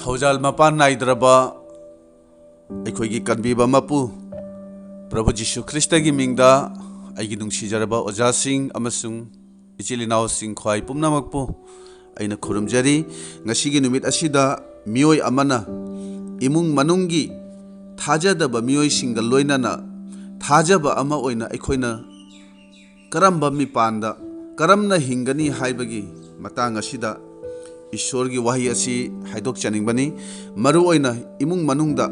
थौजाल मपान नाइद्रबा अखोगी कनबीबा मपु प्रभु जीशु Christ की मिंगदा अगी नुंसीजरबा ओजासिंग अमसुंग इचिल इनाउसिंग ख्वाई पुमनमकपु अइना खुरुमजरी ngasiगी नुमित असिदा मियोय अमना इमुंग मनुंगी थाजदबा मियोय सिंग लोइनाना थाजबा अमा ओइना अखोइना करम्बा मिपानदा करमना हिंगनी हाइबगी मतांग असिदा ईश्वर की वही असी हाइदोक चनिंगबनी मरु ओइना इमुंग मनुंगदा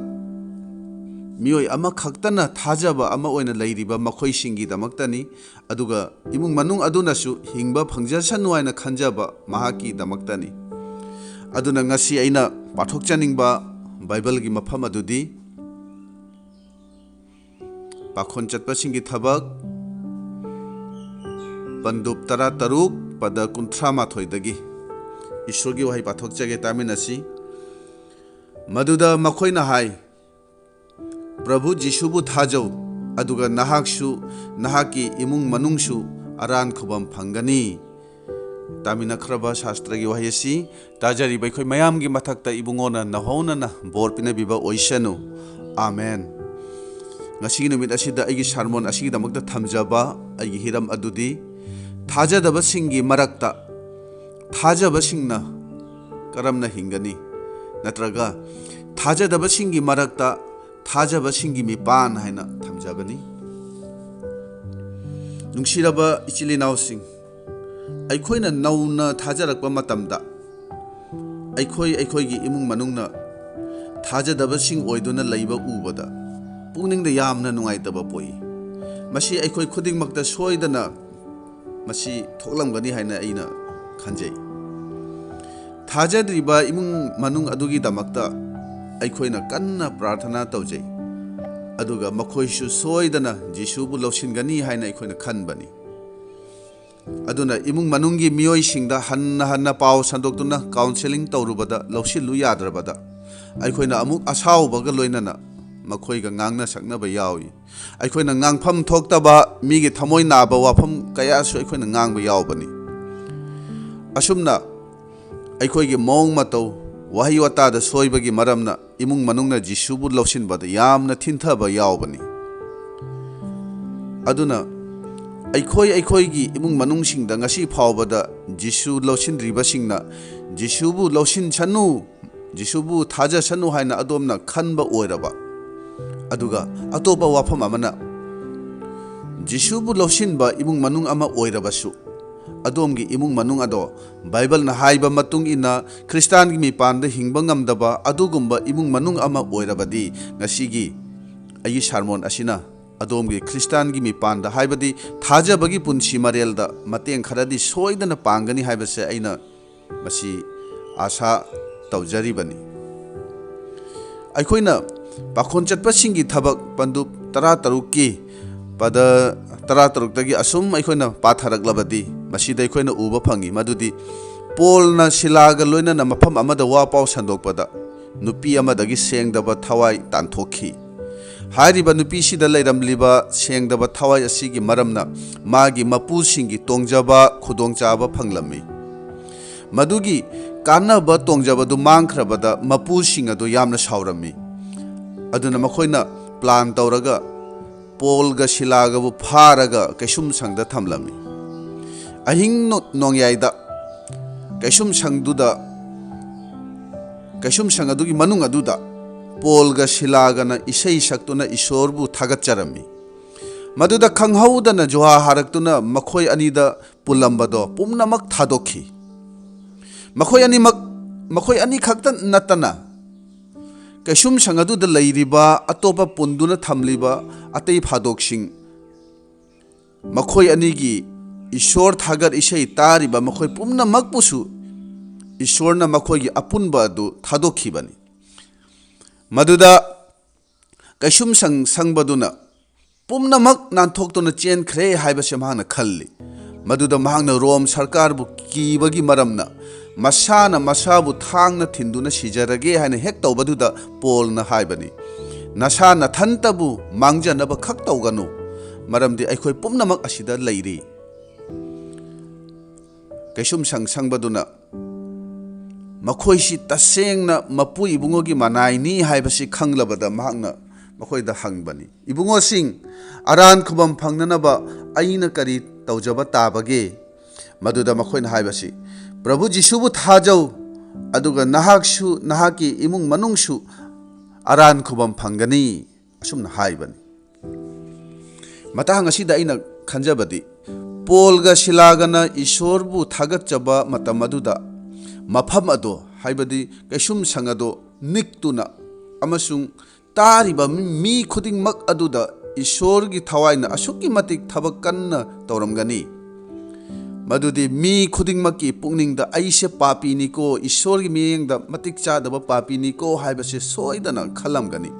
मियोय अमा खक्तना थाजबा अमा ओइना लैरिबा मखोय सिंगी दमक्तनी अदुगा इमुंग मनुंग अदुनासु हिंगबा फंगजसन वाइना खंजबा महाकी दमक्तनी अदुना ngasi aina pathok chaningbा बाइबल की मफम अदुदी पाखोन चटपसिंग की थबक पंदुप तरा तरुक पद कुंथ्रा माथोइदगी ईश्वर की वही पाथोक चगे तामिनसी मदुदा मखोइना हाय प्रभु जीशुबु थाजौ अदुगा नहाकसु नहाकी इमुंग मनुंगसु अरान खुबम फंगनी तामिना खरबा शास्त्र की वहीसी ताजरी बैखोय मयाम की मथक्ता इबुंगोना नहौना बोर पिनबिबा ओइसनु आमेन ngasi numit asida aigi sermon asigi damakta thamjaba aigi hiram adudi thajadaba singi marakta thajaba singna karamna hingani natraga thajadaba singi marakta thajaba singi mipan haina thamjabani nungsiraba ichilinaw sing aikhoina nauna thajarakpa matamda aikhoy gi imung manungna thajadaba sing oiduna leiba ubada पुनिंग द यामना नुंगाइतबा पोई मसी अखोय खुदिंगमक्ता सोइदना मसी थोलंगनी हाइना अइना खंजै थाजद्रिबा इमुंग मनुंग अदुगी दमक्ता अखोयना कन्ना प्रार्थना तौजै अदुगा मखोयसु सोइदना जीशुबु लौसिनगनी हाइना अखोयना खनबनी अदुना इमुंग मनुंगी मियोय सिंगदा हन्ना हन्ना पाव संदोक्तुना काउंसलिंग तौरुबदा लौसिलु याद्रबदा अखोयना अमुक असाउबगा लोइनना मखोइगा ngang saknaba yawi aikoina ngangpham thoktaba migi thamoi naba wafam kaya su aikoina ngangba yawbani asumna aikoigi mong matau wahi wata da soibagi maramna imung manungna jisubu lawsinbada yamna thinthaba yawbani aduna aikoigi imung manungsingda ngasi phawbada jisu lawsinriba singna jisubu lawsin chanu jisubu thaja chanu haina adomna khanba oiraba अदुगा अतोपा वाफम अमना जीशुबु लौसिनबा इमुंग मनुंग अमा ओइरबसु अदोमगी इमुंग मनुंग अदो Bible ना हाइबा मतुंग इना क्रिस्तान की मिपान the हिंगबा ngamdaba अदुगुंबा इमुंग मनुंग अमा ओइरबदी ngasiगी अयि सरमोन असिना अदोमगी क्रिस्तान की मिपान the हाइबदी थाजबगी पुंसी मरेल द मतेंग खरदी सोइदना पांगनी हाइबसे अइना मसी आशा तौजरीबनी अखोइना पाखोन चटपसिंगी थबक पंदुप तरा तरुक की पद तरा तरुक तगी असुम अखोइना पाथरकलबदी मसीदा अखोइना उबा फंगी मदुदी पोलना शिलागा लोइना मफम अमदा वा पाव संदोकपदा नुपी अमदगी सेंगदबा थवाई तानथोखी हारिबा नुपी सिदा लैरमलिबा सेंगदबा थवाई असिगी मरमना मागी मपुसिंगी तोंगजबा खुदोंचाबा फंगलमी मदुगी कानबा तोंगजबदु मांगख्रबदा मपुसिंग अदु यामना सावरमी अदुना मखोइना प्लान तौरगा पोलगा शिलागबु फारगा कैसुम संगदा थमलमी अहिंग नोंयाइदा कैसुम संगदुगी मनुंग अदुदा पोलगा शिलागना इसै सक्तुना ईश्वरबु थागतचरमी मदुदा खंगहौदना जोहा हारक्तुना मखोय अनिदा पुलंबदो पुमनमक थादोखी मखोय अनि खक्ता नतना कैसुम संगदुद लैरिबा अतोपा पुंदुना थमलिबा अतै फादोक्सिंग मखोय अनिगी ईश्वर थागर इसै तारिबा मखोय पुमनमक पुसु ईश्वरना मखोयगी अपुनबा दु थादोखिबनी मदुदा कैसुम संगबदुना पुमनमक नानथोक्तुना चेनख्रे हाइबसे मांगना खल्ली मदुदा मांगना रोम सरकारबु कीबगी मरमना मसाना मसाबु थांगना थिंदुना सिजरगे हाइना हेक तौबदुदा पोलना हाइबनी नसा नथंतबु मांगजनब खक तौगनु मरमदि अखोय पुमनमक असिदा लैरी कैसुम संगबदुना ꯃꯈꯣꯏꯁꯤ ꯇꯁꯦꯡꯅ ꯃꯄꯨ ꯏꯕꯨꯡꯉꯣꯒꯤ ꯃꯅꯥꯏꯅꯤ ꯍꯥꯏꯕꯁꯤ ꯈꯪꯂꯕꯗ ꯃꯍꯥꯛꯅ ꯃꯈꯣꯏꯗ ꯍꯪꯕꯅꯤ, ꯏꯕꯨꯡꯉꯣꯁꯤꯡ, ꯑꯔꯥꯟ ꯈꯨꯕꯝ ꯐꯪꯅꯅꯕ ꯑꯩꯅ ꯀꯔꯤ ꯇꯧꯖꯕ ꯇꯥꯕꯒꯦ? ꯃꯗꯨꯗ ꯃꯈꯣꯏꯅ ꯍꯥꯏꯕꯁꯤ, ꯄ꯭ꯔꯚꯨ ꯖꯤꯁꯨꯕꯨ ꯊꯥꯖꯧ, ꯑꯗꯨꯒ ꯅꯍꯥꯛꯁꯨ ꯅꯍꯥꯛꯀꯤ ꯏꯃꯨꯡ ꯃꯅꯨꯡꯁꯨ ꯑꯔꯥꯟ ꯈꯨꯕꯝ ꯐꯪꯒꯅꯤ ꯑꯁꯨꯝꯅ ꯍꯥꯏꯕꯅꯤ꯫ ꯃꯇꯥꯡ ꯑꯁꯤꯗ ꯑꯩꯅ ꯈꯟꯖꯕꯗꯤ, ꯄꯣꯜꯒ ꯁꯤꯂꯥꯒꯅ ꯏꯁꯣꯔꯕꯨ ꯊꯥꯒꯠꯆꯕ ꯃꯇꯝ ꯑꯗꯨꯗ ꯃꯐꯝ ꯑꯗꯣ ꯍꯥꯏꯕꯗꯤ ꯀꯩꯁꯨꯝ ꯁꯪ ꯑꯗꯣ ꯅꯤꯛꯇꯨꯅ ꯑꯃꯁꯨꯡ ꯇꯥꯔꯤꯕ ꯃꯤ ꯈꯨꯗꯤꯡꯃꯛ ꯑꯗꯨꯗ ꯏꯁꯣꯔꯒꯤ ꯊꯋꯥꯏꯅ ꯑꯁꯨꯛꯀꯤ ꯃꯇꯤꯛ ꯊꯕꯛ ꯀꯟꯅ ꯇꯧꯔꯝꯒꯅꯤ ꯃꯗꯨꯗꯤ ꯃꯤ ꯈꯨꯗꯤꯡꯃꯛꯀꯤ ꯄꯨꯛꯅꯤꯡꯗ ꯑꯩꯁꯦ ꯄꯥꯄꯤꯅꯤꯀꯣ, ꯏꯁꯣꯔꯒꯤ ꯃꯤꯠꯌꯦꯡꯗ ꯃꯇꯤꯛ ꯆꯥꯗꯕ ꯄꯥꯄꯤꯅꯤꯀꯣ ꯍꯥꯏꯕꯁꯦ ꯁꯣꯏꯗꯅ ꯈꯜꯂꯝꯒꯅꯤ꯫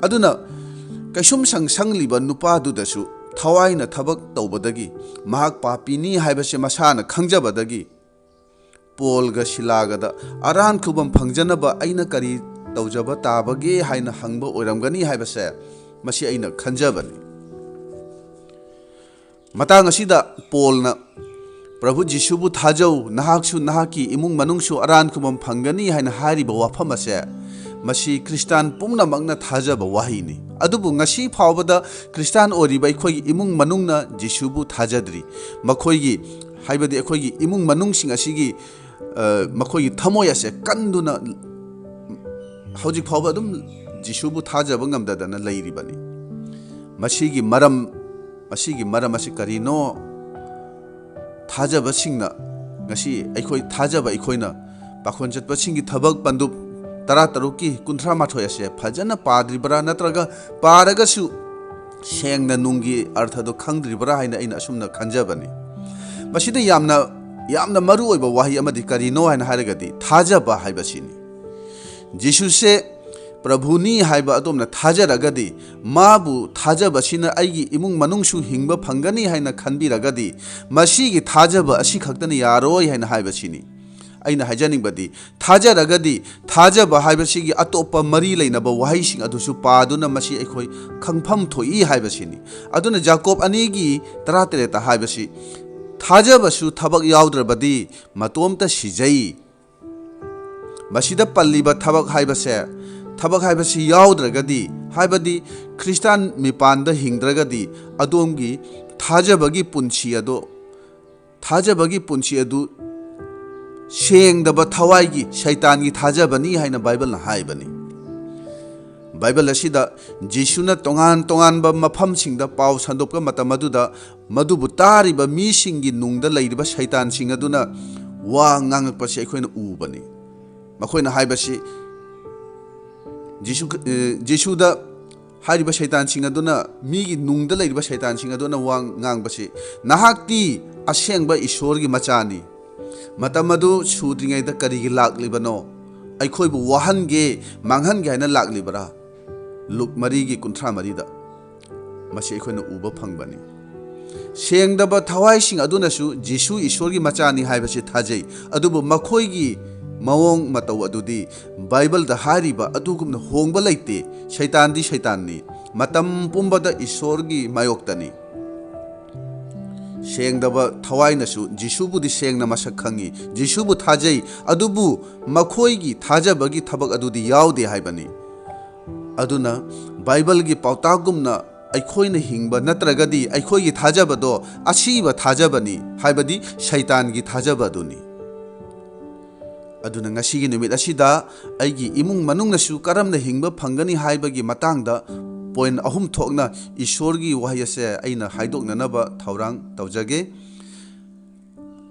ꯑꯗꯨꯅ ꯀꯩꯁꯨꯝ ꯁꯪꯂꯤꯕ ꯅꯨꯄꯥꯗꯨꯗꯁꯨ ꯊꯋꯥꯏꯅ ꯊꯕꯛ ꯇꯧꯕꯗꯒꯤ, ꯃꯍꯥꯛ ꯄꯥꯄꯤꯅꯤ ꯍꯥꯏꯕꯁꯦ ꯃꯁꯥꯅ ꯈꯪꯖꯕꯗꯒꯤ, ꯄꯣꯜꯒ ꯁꯤꯂꯥꯒꯗ ꯑꯔꯥꯟ ꯈꯨꯕꯝ ꯐꯪꯖꯅꯕ ꯑꯩꯅ ꯀꯔꯤ ꯇꯧꯖꯕ ꯇꯥꯕꯒꯦ ꯍꯥꯏꯅ ꯍꯪꯕ ꯑꯣꯏꯔꯝꯒꯅꯤ ꯍꯥꯏꯕꯁꯦ ꯃꯁꯤ ꯑꯩꯅ ꯈꯟꯖꯕꯅꯤ꯫ ꯃꯇꯥꯡ ꯑꯁꯤꯗ ꯄꯣꯜꯅ ꯄ꯭ꯔꯚꯨ ꯖꯤꯁꯨꯕꯨ ꯊꯥꯖꯧ, ꯅꯍꯥꯛꯁꯨ ꯅꯍꯥꯛꯀꯤ ꯏꯃꯨꯡ ꯃꯅꯨꯡꯁꯨ ꯑꯔꯥꯟ ꯈꯨꯕꯝ ꯐꯪꯒꯅꯤ ꯍꯥꯏꯅ ꯍꯥꯏꯔꯤꯕ ꯋꯥꯐꯝ ꯑꯁꯦ ꯃꯁꯤ ꯈ꯭ꯔꯤꯁꯇꯥꯟ ꯄꯨꯝꯅꯃꯛꯅ ꯊꯥꯖꯕ ꯋꯥꯍꯩꯅꯤ꯫ ꯑꯗꯨꯕꯨ ꯉꯁꯤ ꯐꯥꯎꯕꯗ ꯈ꯭ꯔꯤꯁꯇꯥꯟ ꯑꯣꯏꯔꯤꯕ ꯑꯩꯈꯣꯏꯒꯤ ꯏꯃꯨꯡ ꯃꯅꯨꯡꯅ ꯖꯤꯁꯨꯕꯨ ꯊꯥꯖꯗ꯭ꯔꯤ꯫ ꯃꯈꯣꯏꯒꯤ ꯍꯥꯏꯕꯗꯤ ꯑꯩꯈꯣꯏꯒꯤ ꯏꯃꯨꯡ ꯃꯅꯨꯡꯁꯤꯡ ꯑꯁꯤꯒꯤ ꯃꯈꯣꯏꯒꯤ ꯊꯃꯣꯏ ꯑꯁꯦ ꯀꯟꯗꯨꯅ ꯍꯧꯖꯤꯛ ꯐꯥꯎꯕ ꯑꯗꯨꯝ ꯖꯤꯁꯨꯕꯨ ꯊꯥꯖꯕ ꯉꯝꯗꯗꯅ ꯂꯩꯔꯤꯕꯅꯤ꯫ ꯃꯁꯤꯒꯤ ꯃꯔꯝ ꯑꯁꯤ ꯀꯔꯤꯅꯣ? ꯊꯥꯖꯕꯁꯤꯡꯅ ꯉꯁꯤ ꯊꯥꯖꯕ ꯑꯩꯈꯣꯏꯅ ꯄꯥꯈꯣꯟ ꯆꯠꯄꯁꯤꯡꯒꯤ ꯊꯕꯛ ꯄꯟꯗꯨꯞ 13ꯀꯤ 38 ꯑꯁꯦ ꯐꯖꯅ ꯄꯥꯗ꯭ꯔꯤꯕ꯭ꯔꯥ, ꯅꯠꯇ꯭ꯔꯒ ꯄꯥꯔꯒꯁꯨ ꯁꯦꯡꯅ ꯅꯨꯡꯒꯤ ꯑꯔꯊꯗꯣ ꯈꯪꯗ꯭ꯔꯤꯕ꯭ꯔꯥ ꯍꯥꯏꯅ ꯑꯩꯅ ꯑꯁꯨꯝꯅ ꯈꯟꯖꯕꯅꯤ꯫ ꯃꯁꯤꯗ ꯌꯥꯝꯅ ꯃꯔꯨ ꯑꯣꯏꯕ ꯋꯥꯍꯩ ꯑꯃꯗꯤ ꯀꯔꯤꯅꯣ ꯍꯥꯏꯅ ꯍꯥꯏꯔꯒꯗꯤ ꯊꯥꯖꯕ ꯍꯥꯏꯕꯁꯤꯅꯤ꯫ ꯖꯤꯁꯨꯁꯦ ꯄ꯭ꯔꯚꯨꯅꯤ ꯍꯥꯏꯕ ꯑꯗꯣꯝꯅ ꯊꯥꯖꯔꯒꯗꯤ, ꯃꯥꯕꯨ ꯊꯥꯖꯕꯁꯤꯅ ꯑꯩꯒꯤ ꯏꯃꯨꯡ ꯃꯅꯨꯡꯁꯨ ꯍꯤꯡꯕ ꯐꯪꯒꯅꯤ ꯍꯥꯏꯅ ꯈꯟꯕꯤꯔꯒꯗꯤ, ꯃꯁꯤꯒꯤ ꯊꯥꯖꯕ ꯑꯁꯤ ꯈꯛꯇꯅ ꯌꯥꯔꯣꯏ ꯍꯥꯏꯅ ꯍꯥꯏꯕꯁꯤꯅꯤ꯫ ꯑꯩꯅ ꯍꯥꯏꯖꯅꯤꯡꯕꯗꯤ, ꯊꯥꯖꯔꯒꯗꯤ ꯊꯥꯖꯕ ꯍꯥꯏꯕꯁꯤꯒꯤ ꯑꯇꯣꯞꯄ ꯃꯔꯤ ꯂꯩꯅꯕ ꯋꯥꯍꯩꯁꯤꯡ ꯑꯗꯨꯁꯨ ꯄꯥꯗꯨꯅ ꯃꯁꯤ ꯑꯩꯈꯣꯏ ꯈꯪꯐꯝ ꯊꯣꯛꯏ ꯍꯥꯏꯕꯁꯤꯅꯤ꯫ ꯑꯗꯨꯅ ꯖꯥꯀꯣꯕ 2:13 ꯍꯥꯏꯕꯁꯤ, ꯊꯥꯖꯕꯁꯨ ꯊꯕꯛ ꯌꯥꯎꯗ꯭ꯔꯕꯗꯤ ꯃꯇꯣꯝꯇ ꯁꯤꯖꯩ꯫ ꯃꯁꯤꯗ ꯄꯜꯂꯤꯕ ꯊꯕꯛ ꯍꯥꯏꯕꯁꯤ ꯌꯥꯎꯗ꯭ꯔꯒꯗꯤ, ꯍꯥꯏꯕꯗꯤ ꯈ꯭ꯔꯤꯁꯇꯥꯟ ꯃꯤꯄꯥꯟꯗ ꯍꯤꯡꯗ꯭ꯔꯒꯗꯤ ꯑꯗꯣꯝꯒꯤ ꯊꯥꯖꯕꯒꯤ ꯄꯨꯟꯁꯤ ꯑꯗꯨ ꯁꯦꯡꯗꯕ ꯊꯋꯥꯏꯒꯤ ꯁꯩꯇꯥꯟꯒꯤ ꯊꯥꯖꯕꯅꯤ ꯍꯥꯏꯅ ꯕꯥꯏꯕꯜꯅ ꯍꯥꯏꯕꯅꯤ꯫ ꯕꯥꯏꯕꯜ ꯑꯁꯤꯗ ꯖꯤꯁꯨꯅ ꯇꯣꯉꯥꯟ ꯇꯣꯉꯥꯟꯕ ꯃꯐꯝꯁꯤꯡꯗ ꯄꯥꯎ ꯁꯟꯗꯣꯛꯄ ꯃꯇꯝ ꯑꯗꯨꯗ ꯃꯗꯨꯕꯨ ꯇꯥꯔꯤꯕ ꯃꯤꯁꯤꯡꯒꯤ ꯅꯨꯡꯗ ꯂꯩꯔꯤꯕ ꯁꯩꯇꯥꯟꯁꯤꯡ ꯑꯗꯨꯅ ꯋꯥ ꯉꯥꯡꯉꯛꯄꯁꯤ ꯑꯩꯈꯣꯏꯅ ꯎꯕꯅꯤ꯫ ꯃꯈꯣꯏꯅ ꯍꯥꯏꯕꯁꯤ, ꯖꯤꯁꯨꯗ ꯍꯥꯏꯔꯤꯕ ꯁꯩꯇꯥꯟꯁꯤꯡ ꯑꯗꯨꯅ, ꯃꯤꯒꯤ ꯅꯨꯡꯗ ꯂꯩꯔꯤꯕ ꯁꯩꯇꯥꯟꯁꯤꯡ ꯑꯗꯨꯅ ꯋꯥ ꯉꯥꯡꯕꯁꯤ, ꯅꯍꯥꯛꯇꯤ ꯑꯁꯦꯡꯕ ꯏꯁꯣꯔꯒꯤ ꯃꯆꯥꯅꯤ, ꯃꯇꯝ ꯑꯗꯨ ꯁꯨꯗ꯭ꯔꯤꯉꯩꯗ ꯀꯔꯤꯒꯤ ꯂꯥꯛꯂꯤꯕꯅꯣ? ꯑꯩꯈꯣꯏꯕꯨ ꯋꯥꯍꯟꯒꯦ, ꯃꯥꯡꯍꯟꯒꯦ ꯍꯥꯏꯅ ꯂꯥꯛꯂꯤꯕꯔꯥ? ꯂꯨꯛ 4:33 ꯃꯁꯤ ꯑꯩꯈꯣꯏꯅ ꯎꯕ ꯐꯪꯕꯅꯤ꯫ ꯁꯦꯡꯗꯕ ꯊꯋꯥꯏꯁꯤꯡ ꯑꯗꯨꯅꯁꯨ ꯖꯤꯁꯨ ꯏꯁꯣꯔꯒꯤ ꯃꯆꯥꯅꯤ ꯍꯥꯏꯕꯁꯤ ꯊꯥꯖꯩ, ꯑꯗꯨꯕꯨ ꯃꯈꯣꯏꯒꯤ ꯃꯑꯣꯡ ꯃꯇꯧ ꯑꯗꯨꯗꯤ ꯕꯥꯏꯕꯜꯗ ꯍꯥꯏꯔꯤꯕ ꯑꯗꯨꯒꯨꯝꯅ ꯍꯣꯡꯕ ꯂꯩꯇꯦ꯫ ꯁꯩꯇꯥꯟꯗꯤ ꯁꯩꯇꯥꯟꯅꯤ, ꯃꯇꯝ ꯄꯨꯝꯕꯗ ꯏꯁꯣꯔꯒꯤ ꯃꯥꯌꯣꯛꯇꯅꯤ꯫ ꯁꯦꯡꯗꯕ ꯊꯋꯥꯏꯅꯁꯨ ꯖꯤꯁꯨꯕꯨꯗꯤ ꯁꯦꯡꯅ ꯃꯁꯛ ꯈꯪꯏ, ꯖꯤꯁꯨꯕꯨ ꯊꯥꯖꯩ, ꯑꯗꯨꯕꯨ ꯃꯈꯣꯏꯒꯤ ꯊꯥꯖꯕꯒꯤ ꯊꯕꯛ ꯑꯗꯨꯗꯤ ꯌꯥꯎꯗꯦ ꯍꯥꯏꯕꯅꯤ꯫ ꯑꯗꯨꯅ ꯕꯥꯏꯕꯜꯒꯤ ꯄꯥꯎꯇꯥꯛꯒꯨꯝꯅ ꯑꯩꯈꯣꯏꯅ ꯍꯤꯡꯕ ꯅꯠꯇ꯭ꯔꯒꯗꯤ ꯑꯩꯈꯣꯏꯒꯤ ꯊꯥꯖꯕꯗꯣ ꯑꯁꯤꯕ ꯊꯥꯖꯕꯅꯤ, ꯍꯥꯏꯕꯗꯤ ꯁꯩꯇꯥꯟꯒꯤ ꯊꯥꯖꯕ ꯑꯗꯨꯅꯤ꯫ ꯑꯗꯨꯅ ꯉꯁꯤꯒꯤ ꯅꯨꯃꯤꯠ ꯑꯁꯤꯗ ꯑꯩꯒꯤ ꯏꯃꯨꯡ ꯃꯅꯨꯡꯅꯁꯨ ꯀꯔꯝꯅ ꯍꯤꯡꯕ ꯐꯪꯒꯅꯤ ꯍꯥꯏꯕꯒꯤ ꯃꯇꯥꯡꯗ ꯄꯣꯏꯟꯠ 3 ꯊꯣꯛꯅ ꯏꯁꯣꯔꯒꯤ ꯋꯥꯍꯩ ꯑꯁꯦ ꯑꯩꯅ ꯍꯥꯏꯗꯣꯛꯅꯅꯕ ꯊꯧꯔꯥꯡ ꯇꯧꯖꯒꯦ꯫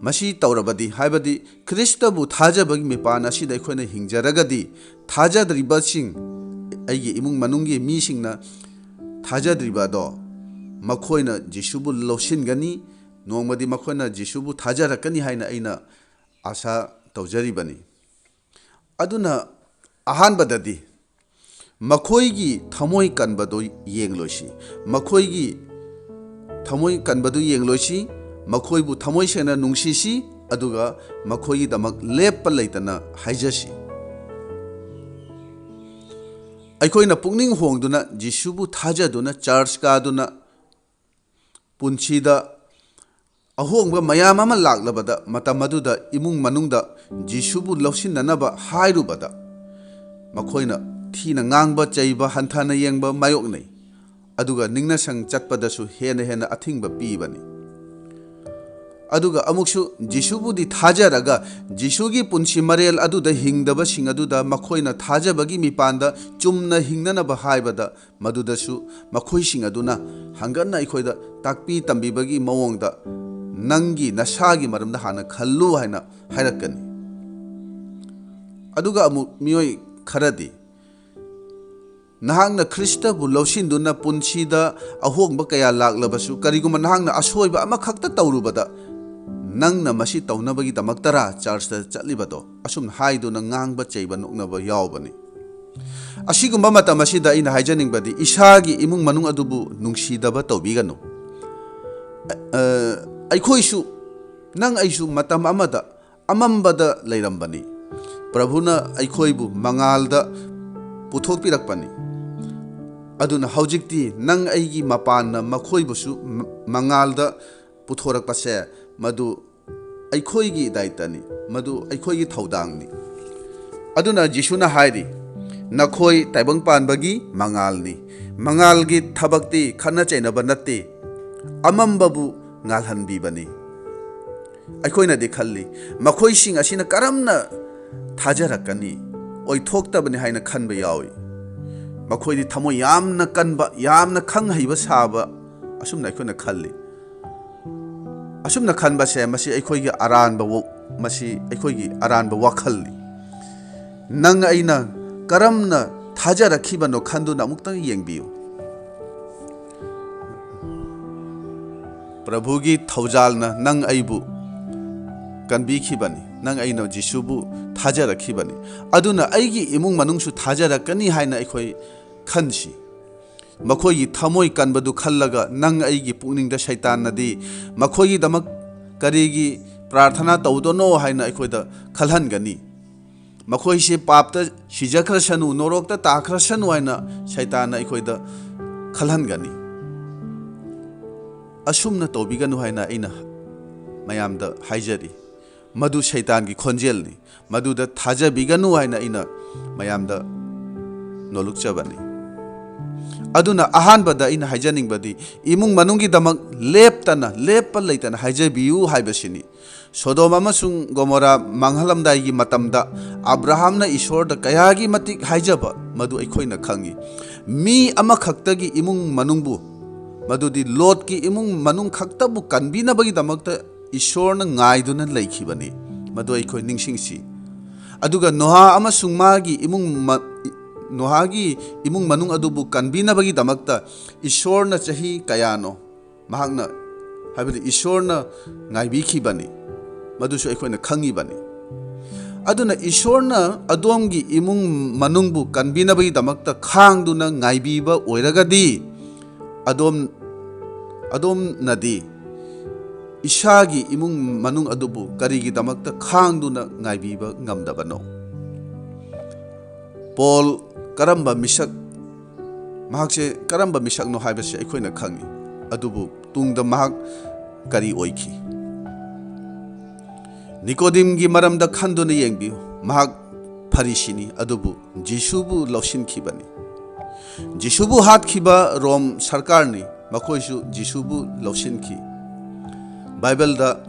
ꯃꯁꯤ ꯇꯧꯔꯕꯗꯤ, ꯍꯥꯏꯕꯗꯤ ꯈ꯭ꯔꯤꯁꯇꯕꯨ ꯊꯥꯖꯕꯒꯤ ꯃꯤꯄꯥꯟ ꯑꯁꯤꯗ ꯑꯩꯈꯣꯏꯅ ꯍꯤꯡꯖꯔꯒꯗꯤ, ꯊꯥꯖꯗ꯭ꯔꯤꯕꯁꯤꯡ, ꯑꯩꯒꯤ ꯏꯃꯨꯡ ꯃꯅꯨꯡꯒꯤ ꯃꯤꯁꯤꯡꯅ ꯊꯥꯖꯗ꯭ꯔꯤꯕ ꯑꯗꯣ ꯃꯈꯣꯏꯅ ꯖꯤꯁꯨꯕꯨ ꯂꯧꯁꯤꯟꯒꯅꯤ, ꯅꯣꯡꯃꯗꯤ ꯃꯈꯣꯏꯅ ꯖꯤꯁꯨꯕꯨ ꯊꯥꯖꯔꯛꯀꯅꯤ ꯍꯥꯏꯅ ꯑꯩꯅ ꯑꯥꯁꯥ ꯇꯧꯖꯔꯤꯕꯅꯤ꯫ ꯑꯗꯨꯅ ꯑꯍꯥꯟꯕꯗꯗꯤ ꯃꯈꯣꯏꯒꯤ ꯊꯃꯣꯏ ꯀꯟꯕꯗꯨ ꯌꯦꯡꯂꯣꯏꯁꯤ, ꯃꯈꯣꯏꯕꯨ ꯊꯃꯣꯏ ꯁꯦꯡꯅ ꯅꯨꯡꯁꯤꯁꯤ, ꯑꯗꯨꯒ ꯃꯈꯣꯏꯒꯤꯗꯃꯛ ꯂꯦꯞꯄ ꯂꯩꯇꯅ ꯍꯥꯏꯖꯁꯤ꯫ ꯑꯩꯈꯣꯏꯅ ꯄꯨꯛꯅꯤꯡ ꯍꯣꯡꯗꯨꯅ ꯖꯤꯁꯨꯕꯨ ꯊꯥꯖꯗꯨꯅ ꯆꯔꯆ ꯀꯥꯗꯨꯅ ꯄꯨꯟꯁꯤꯗ ꯑꯍꯣꯡꯕ ꯃꯌꯥꯝ ꯑꯃ ꯂꯥꯛꯂꯕꯗ ꯃꯇꯝ ꯑꯗꯨꯗ ꯏꯃꯨꯡ ꯃꯅꯨꯡꯗ ꯖꯤꯁꯨꯕꯨ ꯂꯧꯁꯤꯟꯅꯅꯕ ꯍꯥꯏꯔꯨꯕꯗ ꯃꯈꯣꯏꯅ ꯊꯤꯅ ꯉꯥꯡꯕ ꯆꯩꯕ ꯍꯟꯊꯅ ꯌꯦꯡꯕ ꯃꯥꯌꯣꯛꯅꯩ ꯑꯗꯨꯒ ꯅꯤꯡꯅꯁꯪ ꯆꯠꯄꯗꯁꯨ ꯍꯦꯟꯅ ꯑꯊꯤꯡꯕ ꯄꯤꯕꯅꯤ ꯑꯗꯨꯒ ꯑꯃꯨꯛꯁꯨ ꯖꯤꯁꯨꯕꯨꯗꯤ ꯊꯥꯖꯔꯒ ꯖꯤꯁꯨꯒꯤ ꯄꯨꯟꯁꯤ ꯃꯔꯦꯜ ꯑꯗꯨꯗ ꯍꯤꯡꯗꯕꯁꯤꯡ ꯑꯗꯨꯗ ꯃꯈꯣꯏꯅ ꯊꯥꯖꯕꯒꯤ ꯃꯤꯄꯥꯟꯗ ꯆꯨꯝꯅ ꯍꯤꯡꯅꯅꯕ ꯍꯥꯏꯕꯗ ꯃꯗꯨꯗꯁꯨ ꯃꯈꯣꯏꯁꯤꯡ ꯑꯗꯨꯅ ꯍꯪꯒꯠꯅ ꯑꯩꯈꯣꯏꯗ ꯇꯥꯛꯄꯤ ꯇꯝꯕꯤꯕꯒꯤ ꯃꯑꯣꯡꯗ ꯅꯪꯒꯤ ꯅꯁꯥꯒꯤ ꯃꯔꯝꯗ ꯍꯥꯟꯅ ꯈꯜꯂꯨ ꯍꯥꯏꯅ ꯍꯥꯏꯔꯛꯀꯅꯤ ꯑꯗꯨꯒ ꯑꯃꯨꯛ ꯃꯤꯑꯣꯏ ꯈꯔꯗꯤ ꯅꯍꯥꯛꯅ ꯈ꯭ꯔꯤꯁꯇꯕꯨ ꯂꯧꯁꯤꯟꯗꯨꯅ ꯄꯨꯟꯁꯤꯗ ꯑꯍꯣꯡꯕ ꯀꯌꯥ ꯂꯥꯛꯂꯕꯁꯨ ꯀꯔꯤꯒꯨꯝꯕ ꯅꯍꯥꯛꯅ ꯑꯁꯣꯏꯕ ꯑꯃꯈꯛꯇ ꯇꯧꯔꯨꯕꯗ ꯅꯪꯅ ꯃꯁꯤ ꯇꯧꯅꯕꯒꯤꯗꯃꯛꯇꯔꯥ ꯆꯔꯆꯇ ꯆꯠꯂꯤꯕꯗꯣ ꯑꯁꯨꯝ ꯍꯥꯏꯗꯨꯅ ꯉꯥꯡꯕ ꯆꯩꯕ ꯅꯣꯛꯅꯕ ꯌꯥꯎꯕꯅꯤ ꯑꯁꯤꯒꯨꯝꯕ ꯃꯇꯝ ꯑꯁꯤꯗ ꯑꯩꯅ ꯍꯥꯏꯖꯅꯤꯡꯕꯗꯤ ꯏꯁꯥꯒꯤ ꯏꯃꯨꯡ ꯃꯅꯨꯡ ꯑꯗꯨꯕꯨ ꯅꯨꯡꯁꯤꯗꯕ ꯇꯧꯕꯤꯒꯅꯨ ꯑꯩꯈꯣꯏꯁꯨ ꯅꯪ ꯑꯩꯁꯨ ꯃꯇꯝ ꯑꯃꯗ ꯑꯃꯝꯕꯗ ꯂꯩꯔꯝꯕꯅꯤ ꯄ꯭ꯔꯚꯨꯅ ꯑꯩꯈꯣꯏꯕꯨ ꯃꯉꯥꯜꯗ ꯄꯨꯊꯣꯛꯄꯤꯔꯛꯄꯅꯤ ꯑꯗꯨꯅ ꯍꯧꯖꯤꯛꯇꯤ ꯅꯪ ꯑꯩꯒꯤ ꯃꯄꯥꯟꯅ ꯃꯈꯣꯏꯕꯨꯁꯨ ꯃꯉꯥꯜꯗ ꯄꯨꯊꯣꯔꯛꯄꯁꯦ ꯃꯗꯨ ꯑꯩꯈꯣꯏꯒꯤ ꯗꯥꯏꯇꯅꯤ ꯃꯗꯨ ꯑꯩꯈꯣꯏꯒꯤ ꯊꯧꯗꯥꯡꯅꯤ ꯑꯗꯨꯅ ꯖꯤꯁꯨꯅ ꯍꯥꯏꯔꯤ ꯅꯈꯣꯏ ꯇꯥꯏꯕꯪ ꯄꯥꯟꯕꯒꯤ ꯃꯉꯥꯜꯅꯤ ꯃꯉꯥꯜꯒꯤ ꯊꯕꯛꯇꯤ ꯈꯠꯅ ꯆꯩꯅꯕ ꯅꯠꯇꯦ ꯑꯃꯝꯕꯕꯨ ꯉꯥꯜꯍꯟꯕꯤꯕꯅꯤ ꯑꯩꯈꯣꯏꯅꯗꯤ ꯈꯜꯂꯤ ꯃꯈꯣꯏꯁꯤꯡ ꯑꯁꯤꯅ ꯀꯔꯝꯅ ꯊꯥꯖꯔꯛꯀꯅꯤ ꯑꯣꯏꯊꯣꯛꯇꯕꯅꯤ ꯍꯥꯏꯅ ꯈꯟꯕ ꯌꯥꯎꯏ ꯃꯈꯣꯏꯗꯤ ꯊꯃꯣꯏ ꯌꯥꯝꯅ ꯀꯟꯕ ꯌꯥꯝꯅ ꯈꯪ ꯍꯩꯕ ꯁꯥꯕ ꯑꯁꯨꯝꯅ ꯑꯩꯈꯣꯏꯅ ꯈꯜꯂꯤ ꯑꯁꯨꯝꯅ ꯈꯟꯕꯁꯦ ꯃꯁꯤ ꯑꯩꯈꯣꯏꯒꯤ ꯑꯔꯥꯟꯕ ꯋꯥꯈꯜꯅꯤ ꯅꯪ ꯑꯩꯅ ꯀꯔꯝꯅ ꯊꯥꯖꯔꯛꯈꯤꯕꯅꯣ ꯈꯟꯗꯨꯅ ꯑꯃꯨꯛꯇꯪ ꯌꯦꯡꯕꯤꯌꯨ ꯄ꯭ꯔꯚꯨꯒꯤ ꯊꯧꯖꯥꯜꯅ ꯅꯪ ꯑꯩꯕꯨ ꯀꯟꯕꯤꯈꯤꯕꯅꯤ ꯅꯪ ꯑꯩꯅ ꯖꯤꯁꯨꯕꯨ ꯊꯥꯖꯔꯛꯈꯤꯕꯅꯤ ꯑꯗꯨꯅ ꯑꯩꯒꯤ ꯏꯃꯨꯡ ꯃꯅꯨꯡꯁꯨ ꯊꯥꯖꯔꯛꯀꯅꯤ ꯍꯥꯏꯅ ꯑꯩꯈꯣꯏ ꯈꯟꯁꯤ ꯃꯈꯣꯏꯒꯤ ꯊꯃꯣꯏ ꯀꯟꯕꯗꯨ ꯈꯜꯂꯒ ꯅꯪ ꯑꯩꯒꯤ ꯄꯨꯛꯅꯤꯡꯗ ꯁꯩꯇꯥꯟꯅꯗꯤ ꯃꯈꯣꯏꯒꯤꯗꯃꯛ ꯀꯔꯤꯒꯤ ꯄ꯭ꯔꯥꯔꯊꯅꯥ ꯇꯧꯗꯣꯅꯣ ꯍꯥꯏꯅ ꯑꯩꯈꯣꯏꯗ ꯈꯜꯍꯟꯒꯅꯤ ꯃꯈꯣꯏꯁꯦ ꯄꯥꯞꯇ ꯁꯤꯖꯈ꯭ꯔꯁꯅꯨ ꯅꯣꯔꯣꯛꯇ ꯇꯥꯈ꯭ꯔꯁꯅꯨ ꯍꯥꯏꯅ ꯁꯩꯇꯥꯟꯅ ꯑꯩꯈꯣꯏꯗ ꯈꯜꯍꯟꯒꯅꯤ ꯑꯁꯨꯝꯅ ꯇꯧꯕꯤꯒꯅꯨ ꯍꯥꯏꯅ ꯑꯩꯅ ꯃꯌꯥꯝꯗ ꯍꯥꯏꯖꯔꯤ ꯃꯗꯨ ꯁꯩꯇꯥꯟꯒꯤ ꯈꯣꯟꯖꯦꯜꯅꯤ ꯃꯗꯨꯗ ꯊꯥꯖꯕꯤꯒꯅꯨ ꯍꯥꯏꯅ ꯑꯩꯅ ꯃꯌꯥꯝꯗ ꯅꯣꯜꯂꯨꯛꯆꯕꯅꯤ ꯑꯗꯨꯅ ꯑꯍꯥꯟꯕꯗ ꯑꯩꯅ ꯍꯥꯏꯖꯅꯤꯡꯕꯗꯤ ꯏꯃꯨꯡ ꯃꯅꯨꯡꯒꯤꯗꯃꯛ ꯂꯦꯞꯄ ꯂꯩꯇꯅ ꯍꯥꯏꯖꯕꯤꯌꯨ ꯍꯥꯏꯕꯁꯤꯅꯤ ꯁꯣꯗꯣꯝ ꯑꯃꯁꯨꯡ ꯒꯣꯃꯣꯔꯥ ꯃꯥꯡꯍꯜꯂꯝꯗꯥꯏꯒꯤ ꯃꯇꯝꯗ ꯑꯕ꯭ꯔꯥꯍꯥꯝꯅ ꯏꯁꯣꯔꯗ ꯀꯌꯥꯒꯤ ꯃꯇꯤꯛ ꯍꯥꯏꯖꯕ ꯃꯗꯨ ꯑꯩꯈꯣꯏꯅ ꯈꯪꯉꯤ ꯃꯤ ꯑꯃꯈꯛꯇꯒꯤ ꯏꯃꯨꯡ ꯃꯅꯨꯡꯕꯨ ꯃꯗꯨꯗꯤ ꯂꯣꯠꯀꯤ ꯏꯃꯨꯡ ꯃꯅꯨꯡ ꯈꯛꯇꯕꯨ ꯀꯟꯕꯤꯅꯕꯒꯤꯗꯃꯛꯇ ꯏꯁꯣꯔꯅ ꯉꯥꯏꯗꯨꯅ ꯂꯩꯈꯤꯕꯅꯤ ꯃꯗꯨ ꯑꯩꯈꯣꯏ ꯅꯤꯡꯁꯤꯡꯁꯤ ꯑꯗꯨꯒ ꯅꯣꯍꯥ ꯑꯃꯁꯨꯡ ꯃꯥꯒꯤ ꯅꯣꯍꯥꯒꯤ ꯏꯃꯨꯡ ꯃꯅꯨꯡ ꯑꯗꯨꯕꯨ ꯀꯟꯕꯤꯅꯕꯒꯤꯗꯃꯛꯇ ꯏꯁꯣꯔꯅ ꯆꯍꯤ ꯀꯌꯥꯅꯣ ꯃꯍꯥꯛꯅ ꯍꯥꯏꯕꯗꯤ ꯏꯁꯣꯔꯅ ꯉꯥꯏꯕꯤꯈꯤꯕꯅꯤ ꯃꯗꯨꯁꯨ ꯑꯩꯈꯣꯏꯅ ꯈꯪꯉꯤꯕꯅꯤ ꯑꯗꯨꯅ ꯏꯁꯣꯔꯅ ꯑꯗꯣꯝꯒꯤ ꯏꯃꯨꯡ ꯃꯅꯨꯡꯕꯨ ꯀꯟꯕꯤꯅꯕꯒꯤꯗꯃꯛꯇ ꯈꯥꯡꯗꯨꯅ ꯉꯥꯏꯕꯤꯕ ꯑꯣꯏꯔꯒꯗꯤ ꯑꯗꯣꯝꯅꯗꯤ ꯏꯁꯥꯒꯤ ꯏꯃꯨꯡ ꯃꯅꯨꯡ ꯑꯗꯨꯕꯨ ꯀꯔꯤꯒꯤꯗꯃꯛꯇ ꯈꯥꯡꯗꯨꯅ ꯉꯥꯏꯕꯤꯕ ꯉꯝꯗꯕꯅꯣ ꯄꯣꯜ ꯃꯍꯥꯛꯁꯦ ꯀꯔꯝꯕ ꯃꯤꯁꯛꯅꯣ ꯍꯥꯏꯕꯁꯤ ꯑꯩꯈꯣꯏꯅ ꯈꯪꯉꯤ ꯑꯗꯨꯕꯨ ꯇꯨꯡꯗ ꯃꯍꯥꯛ ꯀꯔꯤ ꯑꯣꯏꯈꯤ ꯅꯤꯀꯣꯗꯤꯝꯒꯤ ꯃꯔꯝꯗ ꯈꯟꯗꯨꯅ ꯌꯦꯡꯕꯤꯌꯨ ꯃꯍꯥꯛ ꯐꯔꯤꯁꯤꯅꯤ ꯑꯗꯨꯕꯨ ꯖꯤꯁꯨꯕꯨ ꯂꯧꯁꯤꯟꯈꯤꯕꯅꯤ ꯖꯤꯁꯨꯕꯨ ꯍꯥꯠꯈꯤꯕ ꯔꯣꯝ ꯁꯔꯀꯥꯔꯅꯤ ꯃꯈꯣꯏꯁꯨ ꯖꯤꯁꯨꯕꯨ ꯂꯧꯁꯤꯟꯈꯤ ꯕꯥꯏꯕꯜꯗ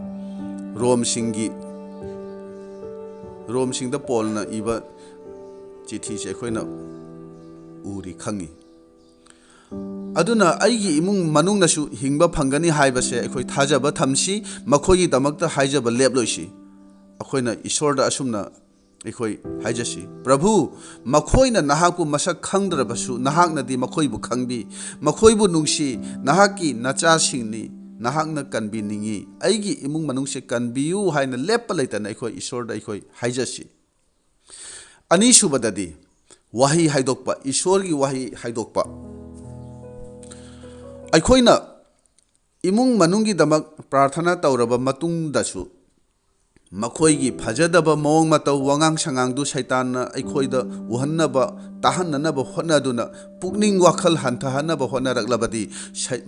ꯔꯣꯝꯁꯤꯡꯗ ꯄꯣꯜꯅ ꯏꯕ ꯆꯤꯊꯤꯁꯦ ꯑꯩꯈꯣꯏꯅ ꯎꯔꯤ ꯈꯪꯉꯤ ꯑꯗꯨꯅ ꯑꯩꯒꯤ ꯏꯃꯨꯡ ꯃꯅꯨꯡꯅꯁꯨ ꯍꯤꯡꯕ ꯐꯪꯒꯅꯤ ꯍꯥꯏꯕꯁꯦ ꯑꯩꯈꯣꯏ ꯊꯥꯖꯕ ꯊꯝꯁꯤ ꯃꯈꯣꯏꯒꯤꯗꯃꯛꯇ ꯍꯥꯏꯖꯕ ꯂꯦꯞꯂꯣꯏꯁꯤ ꯑꯩꯈꯣꯏꯅ ꯏꯁꯣꯔꯗ ꯑꯁꯨꯝꯅ ꯑꯩꯈꯣꯏ ꯍꯥꯏꯖꯁꯤ ꯄ꯭ꯔꯚꯨ ꯃꯈꯣꯏꯅ ꯅꯍꯥꯛꯄꯨ ꯃꯁꯛ ꯈꯪꯗ꯭ꯔꯕꯁꯨ ꯅꯍꯥꯛꯅꯗꯤ ꯃꯈꯣꯏꯕꯨ ꯈꯪꯕꯤ ꯃꯈꯣꯏꯕꯨ ꯅꯨꯡꯁꯤ ꯅꯍꯥꯛꯀꯤ ꯅꯆꯥꯁꯤꯡꯅꯤ ꯅꯍꯥꯛꯅ ꯀꯟꯕꯤꯅꯤꯡꯉꯤ ꯑꯩꯒꯤ ꯏꯃꯨꯡ ꯃꯅꯨꯡꯁꯦ ꯀꯟꯕꯤꯌꯨ ꯍꯥꯏꯅ ꯂꯦꯞꯄ ꯂꯩꯇꯅ ꯑꯩꯈꯣꯏ ꯏꯁꯣꯔꯗ ꯑꯩꯈꯣꯏ ꯍꯥꯏꯖꯁꯤ ꯑꯅꯤꯁꯨꯕꯗꯗꯤ ꯋꯥꯍꯩ ꯍꯥꯏꯗꯣꯛꯄ ꯏꯁꯣꯔꯒꯤ ꯋꯥꯍꯩ ꯍꯥꯏꯗꯣꯛꯄ ꯑꯩꯈꯣꯏꯅ ꯏꯃꯨꯡ ꯃꯅꯨꯡꯒꯤꯗꯃꯛ ꯄ꯭ꯔꯥꯔꯊꯅꯥ ꯇꯧꯔꯕ ꯃꯇꯨꯡꯗꯁꯨ ꯃꯈꯣꯏꯒꯤ ꯐꯖꯗꯕ ꯃꯑꯣꯡ ꯃꯇꯧ ꯋꯥꯉꯥꯡ ꯁꯉꯥꯡꯗꯨ ꯁꯩꯇꯥꯟꯅ ꯑꯩꯈꯣꯏꯗ ꯎꯍꯟꯅꯕ ꯇꯥꯍꯟꯅꯅꯕ ꯍꯣꯠꯅꯗꯨꯅ ꯄꯨꯛꯅꯤꯡ ꯋꯥꯈꯜ ꯍꯟꯊꯍꯟꯅꯕ ꯍꯣꯠꯅꯔꯛꯂꯕꯗꯤ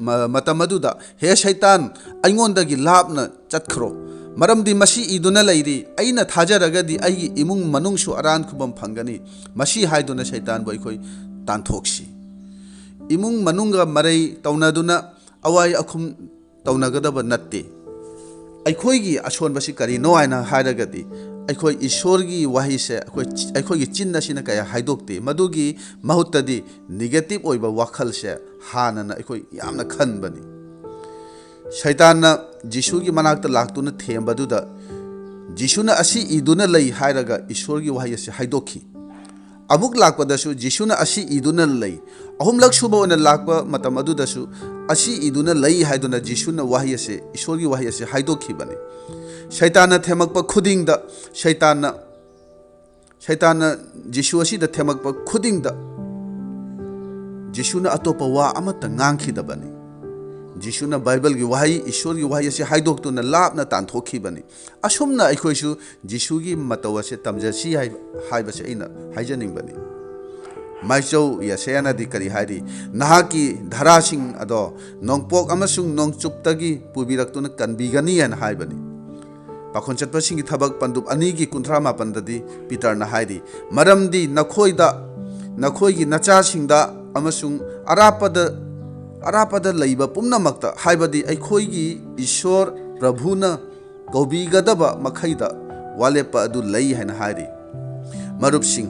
ꯃꯇꯝ ꯑꯗꯨꯗ ꯍꯦ ꯁꯩꯇꯥꯟ ꯑꯩꯉꯣꯟꯗꯒꯤ ꯂꯥꯞꯅ ꯆꯠꯈ꯭ꯔꯣ, ꯃꯔꯝꯗꯤ ꯃꯁꯤ ꯏꯗꯨꯅ ꯂꯩꯔꯤ, ꯑꯩꯅ ꯊꯥꯖꯔꯒꯗꯤ ꯑꯩꯒꯤ ꯏꯃꯨꯡ ꯃꯅꯨꯡꯁꯨ ꯑꯔꯥꯟ ꯈꯨꯕꯝ ꯐꯪꯒꯅꯤ, ꯃꯁꯤ ꯍꯥꯏꯗꯨꯅ ꯁꯩꯇꯥꯟꯕꯨ ꯑꯩꯈꯣꯏ ꯇꯥꯟꯊꯣꯛꯁꯤ꯫ ꯏꯃꯨꯡ ꯃꯅꯨꯡꯒ ꯃꯔꯩ ꯇꯧꯅꯗꯨꯅ ꯑꯋꯥꯏ ꯑꯈꯨꯝ ꯇꯧꯅꯒꯗꯕ ꯅꯠꯇꯦ꯫ ꯑꯩꯈꯣꯏꯒꯤ ꯑꯁꯣꯟꯕꯁꯤ ꯀꯔꯤꯅꯣ ꯍꯥꯏꯅ ꯍꯥꯏꯔꯒꯗꯤ ꯑꯩꯈꯣꯏ ꯏꯁꯣꯔꯒꯤ ꯋꯥꯍꯩꯁꯦ ꯑꯩꯈꯣꯏꯒꯤ ꯆꯤꯟ ꯑꯁꯤꯅ ꯀꯌꯥ ꯍꯥꯏꯗꯣꯛꯇꯦ, ꯃꯗꯨꯒꯤ ꯃꯍꯨꯠꯇꯗꯤ ꯅꯦꯒꯦꯇꯤꯚ ꯑꯣꯏꯕ ꯋꯥꯈꯜꯁꯦ ꯍꯥꯟꯅꯅ ꯑꯩꯈꯣꯏ ꯌꯥꯝꯅ ꯈꯟꯕꯅꯤ꯫ ꯁꯩꯇꯥꯟꯅ ꯖꯤꯁꯨꯒꯤ ꯃꯅꯥꯛꯇ ꯂꯥꯛꯇꯨꯅ ꯊꯦꯝꯕꯗꯨꯗ ꯖꯤꯁꯨꯅ ꯑꯁꯤ ꯏꯗꯨꯅ ꯂꯩ ꯍꯥꯏꯔꯒ ꯏꯁꯣꯔꯒꯤ ꯋꯥꯍꯩ ꯑꯁꯤ ꯍꯥꯏꯗꯣꯛꯈꯤ꯫ ꯑꯃꯨꯛ ꯂꯥꯛꯄꯗꯁꯨ ꯖꯤꯁꯨꯅ ꯑꯁꯤ ꯏꯗꯨꯅ ꯂꯩ, ꯑꯍꯨꯝꯂꯛ ꯁꯨꯕ ꯑꯣꯏꯅ ꯂꯥꯛꯄ ꯃꯇꯝ ꯑꯗꯨꯗꯁꯨ ꯑꯁꯤ ꯏꯗꯨꯅ ꯂꯩ ꯍꯥꯏꯗꯨꯅ ꯖꯤꯁꯨꯅ ꯋꯥꯍꯩ ꯑꯁꯤ ꯏꯁꯣꯔꯒꯤ ꯋꯥꯍꯩ ꯑꯁꯤ ꯍꯥꯏꯗꯣꯛꯈꯤꯕꯅꯤ꯫ ꯁꯩꯇꯥꯟꯅ ꯊꯦꯝꯃꯛꯄ ꯈꯨꯗꯤꯡꯗ ꯁꯩꯇꯥꯟꯅ ꯖꯤꯁꯨ ꯑꯁꯤꯗ ꯊꯦꯝꯃꯛꯄ ꯈꯨꯗꯤꯡꯗ ꯖꯤꯁꯨꯅ ꯑꯇꯣꯞꯄ ꯋꯥ ꯑꯃꯠꯇ ꯉꯥꯡꯈꯤꯗꯕꯅꯤ꯫ ꯖꯤꯁꯨꯅ ꯕꯥꯏꯕꯜꯒꯤ ꯋꯥꯍꯩ, ꯏꯁꯣꯔꯒꯤ ꯋꯥꯍꯩ ꯑꯁꯤ ꯍꯥꯏꯗꯣꯛꯇꯨꯅ ꯂꯥꯞꯅ ꯇꯥꯟꯊꯣꯛꯈꯤꯕꯅꯤ꯫ ꯑꯁꯨꯝꯅ ꯑꯩꯈꯣꯏꯁꯨ ꯖꯤꯁꯨꯒꯤ ꯃꯇꯧ ꯑꯁꯤ ꯇꯝꯖꯁꯤ ꯍꯥꯏꯕꯁꯤ ꯑꯩꯅ ꯍꯥꯏꯖꯅꯤꯡꯕꯅꯤ꯫ ꯃꯥꯏꯆꯧ ꯌꯦꯁꯥꯌꯥꯅꯗꯤ ꯀꯔꯤ ꯍꯥꯏꯔꯤ? ꯅꯍꯥꯛꯀꯤ ꯙꯔꯥꯁꯤꯡ ꯑꯗꯣ ꯅꯣꯡꯄꯣꯛ ꯑꯃꯁꯨꯡ ꯅꯣꯡꯆꯨꯞꯇꯒꯤ ꯄꯨꯕꯤꯔꯛꯇꯨꯅ ꯀꯟꯕꯤꯒꯅꯤ ꯍꯥꯏꯅ ꯍꯥꯏꯕꯅꯤ꯫ ꯄꯥꯈꯣꯟ ꯆꯠꯄꯁꯤꯡꯒꯤ ꯊꯕꯛ ꯄꯟꯗꯨꯞ 2:38ꯗꯗꯤ ꯄꯤꯇꯔꯅ ꯍꯥꯏꯔꯤ, ꯃꯔꯝꯗꯤ ꯅꯈꯣꯏꯒꯤ ꯅꯆꯥꯁꯤꯡꯗ ꯑꯃꯁꯨꯡ ꯑꯔꯥꯞꯄꯗ ꯂꯩꯕ ꯄꯨꯝꯅꯃꯛꯇ, ꯍꯥꯏꯕꯗꯤ ꯑꯩꯈꯣꯏꯒꯤ ꯏꯁꯣꯔ ꯄ꯭ꯔꯚꯨꯅ ꯀꯧꯕꯤꯒꯗꯕ ꯃꯈꯩꯗ ꯋꯥꯂꯦꯞꯄ ꯑꯗꯨ ꯂꯩ ꯍꯥꯏꯅ ꯍꯥꯏꯔꯤ꯫ ꯃꯔꯨꯞꯁꯤꯡ,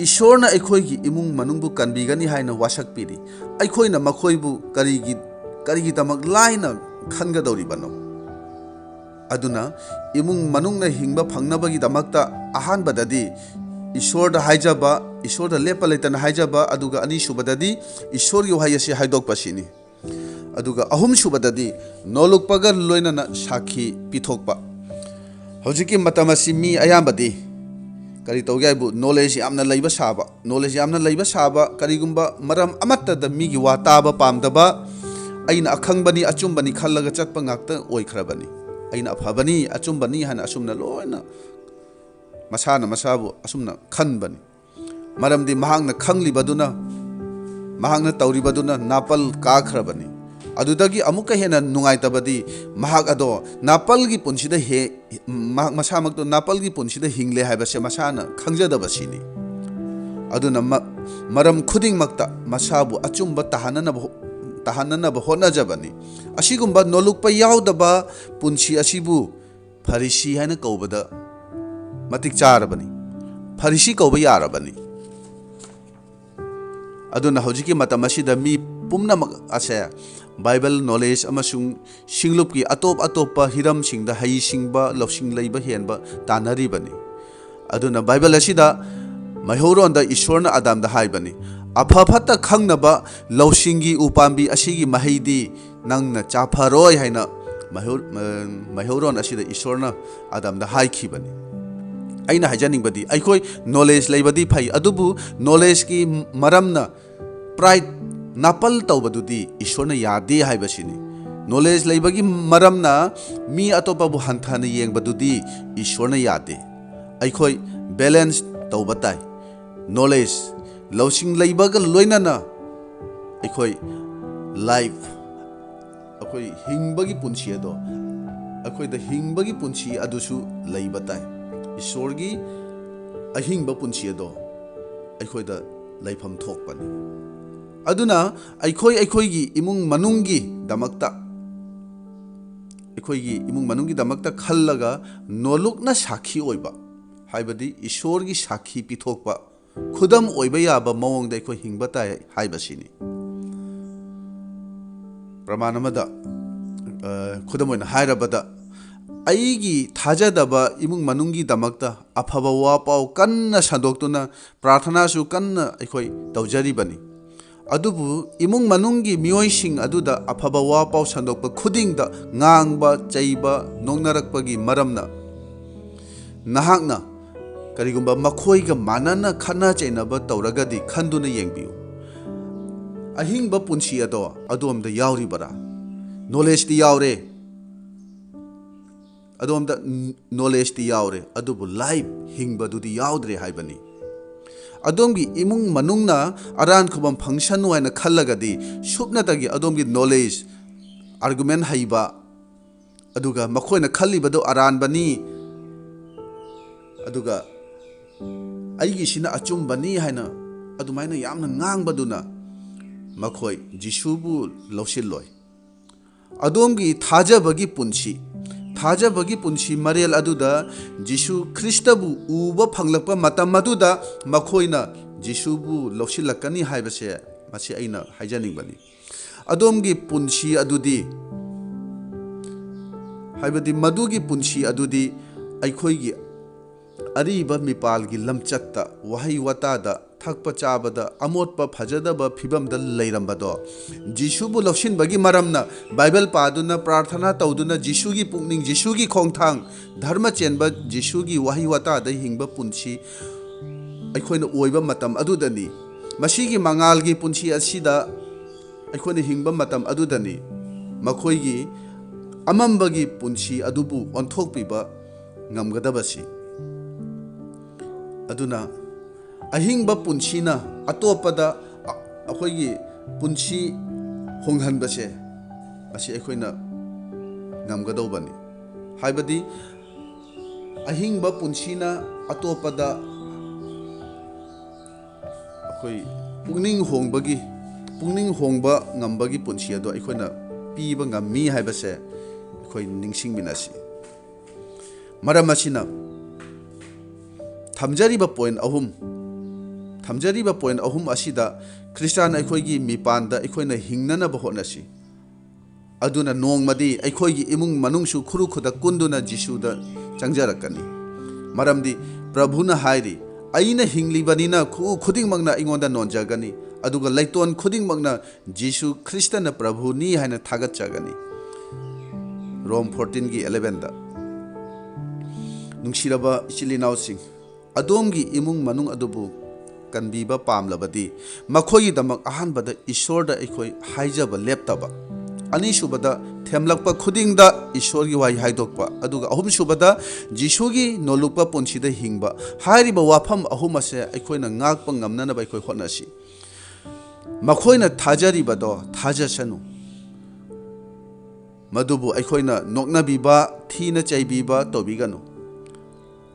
ꯏꯁꯣꯔꯅ ꯑꯩꯈꯣꯏꯒꯤ ꯏꯃꯨꯡ ꯃꯅꯨꯡꯕꯨ ꯀꯟꯕꯤꯒꯅꯤ ꯍꯥꯏꯅ ꯋꯥꯁꯛꯄꯤꯔꯤ꯫ ꯑꯩꯈꯣꯏꯅ ꯃꯈꯣꯏꯕꯨ ꯀꯔꯤꯒꯤꯗꯃꯛ ꯂꯥꯏꯅ ꯈꯟꯒꯗꯧꯔꯤꯕꯅꯣ? ꯑꯗꯨꯅ ꯏꯃꯨꯡ ꯃꯅꯨꯡꯅ ꯍꯤꯡꯕ ꯐꯪꯅꯕꯒꯤꯗꯃꯛꯇ ꯑꯍꯥꯟꯕꯗꯗꯤ ꯏꯁꯣꯔꯗ ꯍꯥꯏꯖꯕ, ꯏꯁꯣꯔꯗ ꯂꯦꯞꯄ ꯂꯩꯇꯅ ꯍꯥꯏꯖꯕ, ꯑꯗꯨꯒ ꯑꯅꯤꯁꯨꯕꯗꯗꯤ ꯏꯁꯣꯔꯒꯤ ꯋꯥꯍꯩ ꯑꯁꯤ ꯍꯥꯏꯗꯣꯛꯄꯁꯤꯅꯤ꯫ ꯑꯗꯨꯒ ꯑꯍꯨꯝꯁꯨꯕꯗꯗꯤ ꯅꯣꯂꯨꯛꯄꯒ ꯂꯣꯏꯅꯅ ꯁꯥꯈꯤ ꯄꯤꯊꯣꯛꯄ꯫ ꯍꯧꯖꯤꯛꯀꯤ ꯃꯇꯝ ꯑꯁꯤ ꯃꯤ ꯑꯌꯥꯝꯕꯗꯤ ꯀꯔꯤ ꯇꯧꯒꯦ ꯍꯥꯏꯕꯨ ꯅꯣꯂꯦꯖ ꯌꯥꯝꯅ ꯂꯩꯕ ꯁꯥꯕ, ꯀꯔꯤꯒꯨꯝꯕ ꯃꯔꯝ ꯑꯃꯠꯇꯗ ꯃꯤꯒꯤ ꯋꯥ ꯇꯥꯕ ꯄꯥꯝꯗꯕ, ꯑꯩꯅ ꯑꯈꯪꯕꯅꯤ ꯑꯆꯨꯝꯕꯅꯤ ꯈꯜꯂꯒ ꯆꯠꯄ ꯉꯥꯛꯇ ꯑꯣꯏꯈ꯭ꯔꯕꯅꯤ꯫ ꯑꯩꯅ ꯑꯐꯕꯅꯤ ꯑꯆꯨꯝꯕꯅꯤ ꯍꯥꯏꯅ ꯑꯁꯨꯝꯅ ꯂꯣꯏꯅ ꯃꯁꯥꯕꯨ ꯑꯁꯨꯝꯅ ꯈꯟꯕꯅꯤ꯫ ꯃꯔꯝꯗꯤ ꯃꯍꯥꯛꯅ ꯈꯪꯂꯤꯕꯗꯨꯅ, ꯃꯍꯥꯛꯅ ꯇꯧꯔꯤꯕꯗꯨꯅ ꯅꯥꯄꯜ ꯀꯥꯈ꯭ꯔꯕꯅꯤ꯫ ꯑꯗꯨꯗꯒꯤ ꯑꯃꯨꯛꯀ ꯍꯦꯟꯅ ꯅꯨꯡꯉꯥꯏꯇꯕꯗꯤ ꯃꯍꯥꯛ ꯑꯗꯣ ꯃꯍꯥꯛ ꯃꯁꯥꯃꯛꯇꯣ ꯅꯥꯄꯜꯒꯤ ꯄꯨꯟꯁꯤꯗ ꯍꯤꯡꯂꯦ ꯍꯥꯏꯕꯁꯦ ꯃꯁꯥꯅ ꯈꯪꯖꯗꯕꯁꯤꯅꯤ꯫ ꯑꯗꯨꯅ ꯃꯔꯝ ꯈꯨꯗꯤꯡꯃꯛꯇ ꯃꯁꯥꯕꯨ ꯑꯆꯨꯝꯕ ꯇꯥꯍꯟꯅꯅꯕ ꯍꯣꯠꯅꯖꯕꯅꯤ꯫ ꯑꯁꯤꯒꯨꯝꯕ ꯅꯣꯂꯨꯛꯄ ꯌꯥꯎꯗꯕ ꯄꯨꯟꯁꯤ ꯑꯁꯤꯕꯨ ꯐꯔꯤꯁꯤ ꯍꯥꯏꯅ ꯀꯧꯕꯗ ꯃꯇꯤꯛ ꯆꯥꯔꯕꯅꯤ, ꯐꯔꯤꯁꯤ ꯀꯧꯕ ꯌꯥꯔꯕꯅꯤ꯫ ꯑꯗꯨꯅ ꯍꯧꯖꯤꯛꯀꯤ ꯃꯇꯝ ꯑꯁꯤꯗ ꯃꯤ ꯄꯨꯝꯅꯃꯛ ꯑꯁꯦ ꯕꯥꯏꯕꯜ ꯅꯣꯂꯦꯖ ꯑꯃꯁꯨꯡ ꯁꯤꯡꯂꯨꯞꯀꯤ ꯑꯇꯣꯞ ꯑꯇꯣꯞꯄ ꯍꯤꯔꯝꯁꯤꯡꯗ ꯍꯩꯁꯤꯡꯕ, ꯂꯧꯁꯤꯡ ꯂꯩꯕ ꯍꯦꯟꯕ ꯇꯥꯟꯅꯔꯤꯕꯅꯤ꯫ ꯑꯗꯨꯅ ꯕꯥꯏꯕꯜ ꯑꯁꯤꯗ ꯃꯩꯍꯧꯔꯣꯟꯗ ꯏꯁꯣꯔꯅ ꯑꯗꯥꯝꯗ ꯍꯥꯏꯕꯅꯤ, ꯑꯐ ꯐꯠꯇ ꯈꯪꯅꯕ ꯂꯧꯁꯤꯡꯒꯤ ꯎꯄꯥꯝꯕꯤ ꯑꯁꯤꯒꯤ ꯃꯍꯩꯗꯤ ꯅꯪꯅ ꯆꯥꯐꯔꯣꯏ ꯍꯥꯏꯅ ꯃꯩꯍꯧꯔꯣꯟ ꯑꯁꯤꯗ ꯏꯁꯣꯔꯅ ꯑꯗꯥꯝꯗ ꯍꯥꯏꯈꯤꯕꯅꯤ꯫ ꯑꯩꯅ ꯍꯥꯏꯖꯅꯤꯡꯕꯗꯤ ꯑꯩꯈꯣꯏ ꯅꯣꯂꯦꯖ ꯂꯩꯕꯗꯤ ꯐꯩ, ꯑꯗꯨꯕꯨ ꯅꯣꯂꯦꯖꯀꯤ ꯃꯔꯝꯅ ꯄ꯭ꯔꯥꯏꯗ ꯅꯥꯄꯜ ꯇꯧꯕꯗꯨꯗꯤ ꯏꯁꯣꯔꯅ ꯌꯥꯗꯦ ꯍꯥꯏꯕꯁꯤꯅꯤ꯫ ꯅꯣꯂꯦꯖ ꯂꯩꯕꯒꯤ ꯃꯔꯝꯅ ꯃꯤ ꯑꯇꯣꯞꯄꯕꯨ ꯍꯟꯊꯅ ꯌꯦꯡꯕꯗꯨꯗꯤ ꯏꯁꯣꯔꯅ ꯌꯥꯗꯦ꯫ ꯑꯩꯈꯣই ꯕꯦꯂꯦꯟꯁ ꯇꯧꯕ ꯇꯥꯏ꯫ ꯅꯣꯂꯦꯖ, ꯂꯧꯁꯤꯡ ꯂꯩꯕꯒ ꯂꯣꯏꯅꯅ ꯑꯩꯈꯣꯏ ꯍꯤꯡꯕꯒꯤ ꯄꯨꯟꯁꯤ ꯑꯗꯣ, ꯑꯩꯈꯣꯏꯗ ꯍꯤꯡꯕꯒꯤ ꯄꯨꯟꯁꯤ ꯑꯗꯨꯁꯨ ꯂꯩꯕ ꯇꯥꯏ꯫ ꯏꯁꯣꯔꯒꯤ ꯑꯍꯤꯡꯕ ꯄꯨꯟꯁꯤ ꯑꯗꯣ ꯑꯩꯈꯣꯏꯗ ꯂꯩꯐꯝ ꯊꯣꯛꯄꯅꯤ꯫ ꯑꯗꯨꯅ ꯑꯩꯈꯣꯏꯒꯤ ꯏꯃꯨꯡ ꯃꯅꯨꯡꯒꯤꯗꯃꯛꯇ ꯈꯜꯂꯒ ꯅꯣꯂꯨꯛꯅ ꯁꯥꯈꯤ ꯑꯣꯏꯕ, ꯍꯥꯏꯕꯗꯤ ꯏꯁꯣꯔꯒꯤ ꯁꯥꯈꯤ ꯄꯤꯊꯣꯛꯄ, ꯈꯨꯗꯝ ꯑꯣꯏꯕ ꯌꯥꯕ ꯃꯑꯣꯡꯗ ꯑꯩꯈꯣꯏ ꯍꯤꯡꯕ ꯇꯥꯏ ꯍꯥꯏꯕꯁꯤꯅꯤ꯫ ꯄ꯭ꯔꯃꯥꯟ ꯑꯃꯗ ꯈꯨꯗꯝ ꯑꯣꯏꯅ ꯍꯥꯏꯔꯕꯗ, ꯑꯩꯒꯤ ꯊꯥꯖꯗꯕ ꯏꯃꯨꯡ ꯃꯅꯨꯡꯒꯤꯗꯃꯛꯇ ꯑꯐꯕ ꯋꯥ ꯄꯥꯎ ꯀꯟꯅ ꯁꯟꯗꯣꯛꯇꯨꯅ ꯄ꯭ꯔꯥꯊꯅꯥꯁꯨ ꯀꯟꯅ ꯑꯩꯈꯣꯏ ꯇꯧꯖꯔꯤꯕꯅꯤ꯫ ꯑꯗꯨꯕꯨꯏꯃꯨꯡ ꯃꯅꯨꯡꯒꯤ ꯃꯤꯑꯣꯏꯁꯤꯡ ꯑꯗꯨꯗ ꯑꯐꯕ ꯋꯥ ꯄꯥꯎ ꯁꯟꯗꯣꯛꯄ ꯈꯨꯗꯤꯡꯗ ꯉꯥꯡꯕ, ꯆꯩꯕ, ꯅꯣꯛꯅꯔꯛꯄꯒꯤ ꯃꯔꯝꯅ ꯅꯍꯥꯛꯅ ꯀꯔꯤꯒꯨꯝꯕ ꯃꯈꯣꯏꯒ ꯃꯥꯟꯅꯅ ꯈꯠꯅ ꯆꯩꯅꯕ ꯇꯧꯔꯒꯗꯤ ꯈꯟꯗꯨꯅ ꯌꯦꯡꯕꯤꯌꯨ꯫ ꯑꯍꯤꯡꯕ ꯄꯨꯟꯁꯤ ꯑꯗꯣ ꯑꯗꯣꯝꯗ ꯌꯥꯎꯔꯤꯕꯔꯥ? ꯅꯣꯂꯦꯖꯇꯤ ꯌꯥꯎꯔꯦ, ꯑꯗꯣꯝꯗ ꯅꯣꯂꯦꯖꯇꯤ ꯌꯥꯎꯔꯦ ꯑꯗꯨꯕꯨ ꯂꯥꯏꯐ ꯍꯤꯡꯕꯗꯨꯗꯤ ꯌꯥꯎꯗ꯭ꯔꯦ ꯍꯥꯏꯕꯅꯤ ꯑꯗꯣꯝꯒꯤ ꯏꯃꯨꯡ ꯃꯅꯨꯡꯅ ꯑꯔꯥꯟ ꯈꯨꯕꯝ ꯐꯪꯁꯟꯅꯨ ꯍꯥꯏꯅ ꯈꯜꯂꯒꯗꯤ ꯁꯨꯞꯅꯇꯒꯤ ꯑꯗꯣꯝꯒꯤ ꯅꯣꯂꯦꯖ ꯑꯥꯔꯒꯨꯃꯦꯟ ꯍꯩꯕ ꯑꯗꯨꯒ ꯃꯈꯣꯏꯅ ꯈꯜꯂꯤꯕꯗꯨ ꯑꯔꯥꯟꯕꯅꯤ ꯑꯗꯨꯒ ꯑꯩꯒꯤꯁꯤꯅ ꯑꯆꯨꯝꯕꯅꯤ ꯍꯥꯏꯅ ꯑꯗꯨꯃꯥꯏꯅ ꯌꯥꯝꯅ ꯉꯥꯡꯕꯗꯨꯅ ꯃꯈꯣꯏ ꯖꯤꯁꯨꯕꯨ ꯂꯧꯁꯤꯜꯂꯣꯏ ꯑꯗꯣꯝꯒꯤ ꯊꯥꯖꯕꯒꯤ ꯄꯨꯟꯁꯤ ꯃꯔꯦꯜ ꯑꯗꯨꯗ ꯖꯤꯁꯨ ꯈ꯭ꯔꯤꯁꯇꯕꯨ ꯎꯕ ꯐꯪꯂꯛꯄ ꯃꯇꯝ ꯑꯗꯨꯗ ꯃꯈꯣꯏꯅ ꯖꯤꯁꯨꯕꯨ ꯂꯧꯁꯤꯜꯂꯛꯀꯅꯤ ꯍꯥꯏꯕꯁꯦ ꯃꯁꯤ ꯑꯩꯅ ꯍꯥꯏꯖꯅꯤꯡꯕꯅꯤ ꯑꯗꯣꯝꯒꯤ ꯄꯨꯟꯁꯤ ꯑꯗꯨꯗꯤ ꯍꯥꯏꯕꯗꯤ ꯃꯗꯨꯒꯤ ꯄꯨꯟꯁꯤ ꯑꯗꯨꯗꯤ ꯑꯩꯈꯣꯏꯒꯤ ꯑꯔꯤꯕ ꯃꯤꯄꯥꯜꯒꯤ ꯂꯝꯆꯠꯇ ꯋꯥꯍꯩ ꯋꯥꯇꯥꯗ ꯊꯛꯄ ꯆꯥꯕꯗ ꯑꯃꯣꯠꯄ ꯐꯖꯗꯕ ꯐꯤꯕꯝꯗ ꯂꯩꯔꯝꯕꯗꯣ ꯖꯤꯁꯨꯕꯨ ꯂꯧꯁꯤꯟꯕꯒꯤ ꯃꯔꯝꯅ ꯕꯥꯏꯕꯜ ꯄꯥꯗꯨꯅ ꯄ꯭ꯔꯥꯔꯊꯅꯥ ꯇꯧꯗꯨꯅ ꯖꯤꯁꯨꯒꯤ ꯄꯨꯛꯅꯤꯡ ꯖꯤꯁꯨꯒꯤ ꯈꯣꯡꯊꯥꯡ ꯙꯔꯃ ꯆꯦꯟꯕ ꯖꯤꯁꯨꯒꯤ ꯋꯥꯍꯩ ꯋꯥꯇꯥꯗ ꯍꯤꯡꯕ ꯄꯨꯟꯁꯤ ꯑꯩꯈꯣꯏꯅ ꯑꯣꯏꯕ ꯃꯇꯝ ꯑꯗꯨꯗꯅꯤ ꯃꯁꯤꯒꯤ ꯃꯉꯥꯜꯒꯤ ꯄꯨꯟꯁꯤ ꯑꯁꯤꯗ ꯑꯩꯈꯣꯏꯅ ꯍꯤꯡꯕ ꯃꯇꯝ ꯑꯗꯨꯗꯅꯤ ꯃꯈꯣꯏꯒꯤ ꯑꯃꯝꯕꯒꯤ ꯄꯨꯟꯁꯤ ꯑꯗꯨꯕꯨ ꯑꯣꯟꯊꯣꯛꯄꯤꯕ ꯉꯝꯒꯗꯕꯁꯤ ꯑꯗꯨꯅ ꯑꯍꯤꯡꯕ ꯄꯨꯟꯁꯤꯅ ꯑꯇꯣꯞꯄꯗ ꯑꯩꯈꯣꯏꯒꯤ ꯄꯨꯟꯁꯤ ꯍꯣꯡꯍꯟꯕꯁꯦ ꯃꯁꯤ ꯑꯩꯈꯣꯏꯅ ꯉꯝꯒꯗꯧꯕꯅꯤ ꯍꯥꯏꯕꯗꯤ ꯑꯍꯤꯡꯕ ꯄꯨꯟꯁꯤꯅ ꯑꯇꯣꯞꯄꯗ ꯑꯩꯈꯣই ꯄꯨꯛꯅꯤꯡ ꯍꯣꯡꯕ ꯉꯝꯕꯒꯤ ꯄꯨꯟꯁꯤ ꯑꯗꯣ ꯑꯩꯈꯣꯏꯅ ꯄꯤꯕ ꯉꯝꯃꯤ ꯍꯥꯏꯕꯁꯦ ꯑꯩꯈꯣꯏ ꯅꯤꯡꯁꯤꯡꯃꯤꯟꯅꯁꯤ ꯃꯔꯝ ꯑꯁꯤꯅ ꯊꯝꯖꯔꯤꯕ ꯄꯣꯏꯟ ꯑꯍꯨꯝ ꯑꯁꯤꯗ ꯈ꯭ꯔꯤꯁꯇꯥꯟ ꯑꯩꯈꯣꯏꯒꯤ ꯃꯤꯄꯥꯟꯗ ꯑꯩꯈꯣꯏꯅ ꯍꯤꯡꯅꯅꯕ ꯍꯣꯠꯅꯁꯤ ꯑꯗꯨꯅ ꯅꯣꯡꯃꯗꯤ ꯑꯩꯈꯣꯏꯒꯤ ꯏꯃꯨꯡ ꯃꯅꯨꯡꯁꯨ ꯈꯨꯔꯨ ꯈꯨꯗꯛ ꯀꯨꯟꯗꯨꯅ ꯖꯤꯁꯨꯗ ꯆꯪꯖꯔꯛꯀꯅꯤ ꯃꯔꯝꯗꯤ ꯄ꯭ꯔꯚꯨꯅ ꯍꯥꯏꯔꯤ ꯑꯩꯅ ꯍꯤꯡꯂꯤꯕꯅꯤꯅ ꯈꯨꯗꯤꯡꯃꯛꯅ ꯑꯩꯉꯣꯟꯗ ꯅꯣꯟꯖꯒꯅꯤ ꯑꯗꯨꯒ ꯂꯩꯇꯣꯟ ꯈꯨꯗꯤꯡꯃꯛꯅ ꯖꯤꯁꯨ ꯈ꯭ꯔꯤꯁꯇꯅ ꯄ꯭ꯔꯚꯨꯅꯤ ꯍꯥꯏꯅ ꯊꯥꯒꯠꯆꯒꯅꯤ ꯔꯣꯝ 14:11ꯗ ꯅꯨꯡꯁꯤꯔꯕ ꯏꯆꯤꯜ ꯏꯅꯥꯎꯁꯤꯡ ꯑꯗꯣꯝꯒꯤ ꯏꯃꯨꯡ ꯃꯅꯨꯡ ꯑꯗꯨꯕꯨ ꯀꯟꯕꯤꯕ ꯄꯥꯝꯂꯕꯗꯤ ꯃꯈꯣꯏꯒꯤꯗꯃꯛ ꯑꯍꯥꯟꯕꯗ ꯏꯁꯣꯔꯗ ꯑꯩꯈꯣꯏ ꯍꯥꯏꯖꯕ ꯂꯦꯞꯇꯕ ꯑꯅꯤꯁꯨꯕꯗ ꯊꯦꯝꯂꯛꯄ ꯈꯨꯗꯤꯡꯗ ꯏꯁꯣꯔꯒꯤ ꯋꯥꯍꯩ ꯍꯥꯏꯗꯣꯛꯄ ꯑꯗꯨꯒ ꯑꯍꯨꯝꯁꯨꯕꯗ ꯖꯤꯁꯨꯒꯤ ꯅꯣꯂꯨꯛꯄ ꯄꯨꯟꯁꯤꯗ ꯍꯤꯡꯕ ꯍꯥꯏꯔꯤꯕ ꯋꯥꯐꯝ ꯑꯍꯨꯝ ꯑꯁꯦ ꯑꯩꯈꯣꯏꯅ ꯉꯥꯛꯄ ꯉꯝꯅꯅꯕ ꯑꯩꯈꯣই ꯍꯣꯠꯅꯁꯤ ꯃꯈꯣꯏꯅ ꯊꯥꯖꯔꯤꯕꯗꯣ ꯊꯥꯖꯁꯅꯨ ꯃꯗꯨꯕꯨ ꯑꯩꯈꯣꯏꯅ ꯅꯣꯛꯅꯕꯤꯕ ꯊꯤꯅ ꯆꯩꯕꯤꯕ ꯇꯧꯕꯤꯒꯅꯨ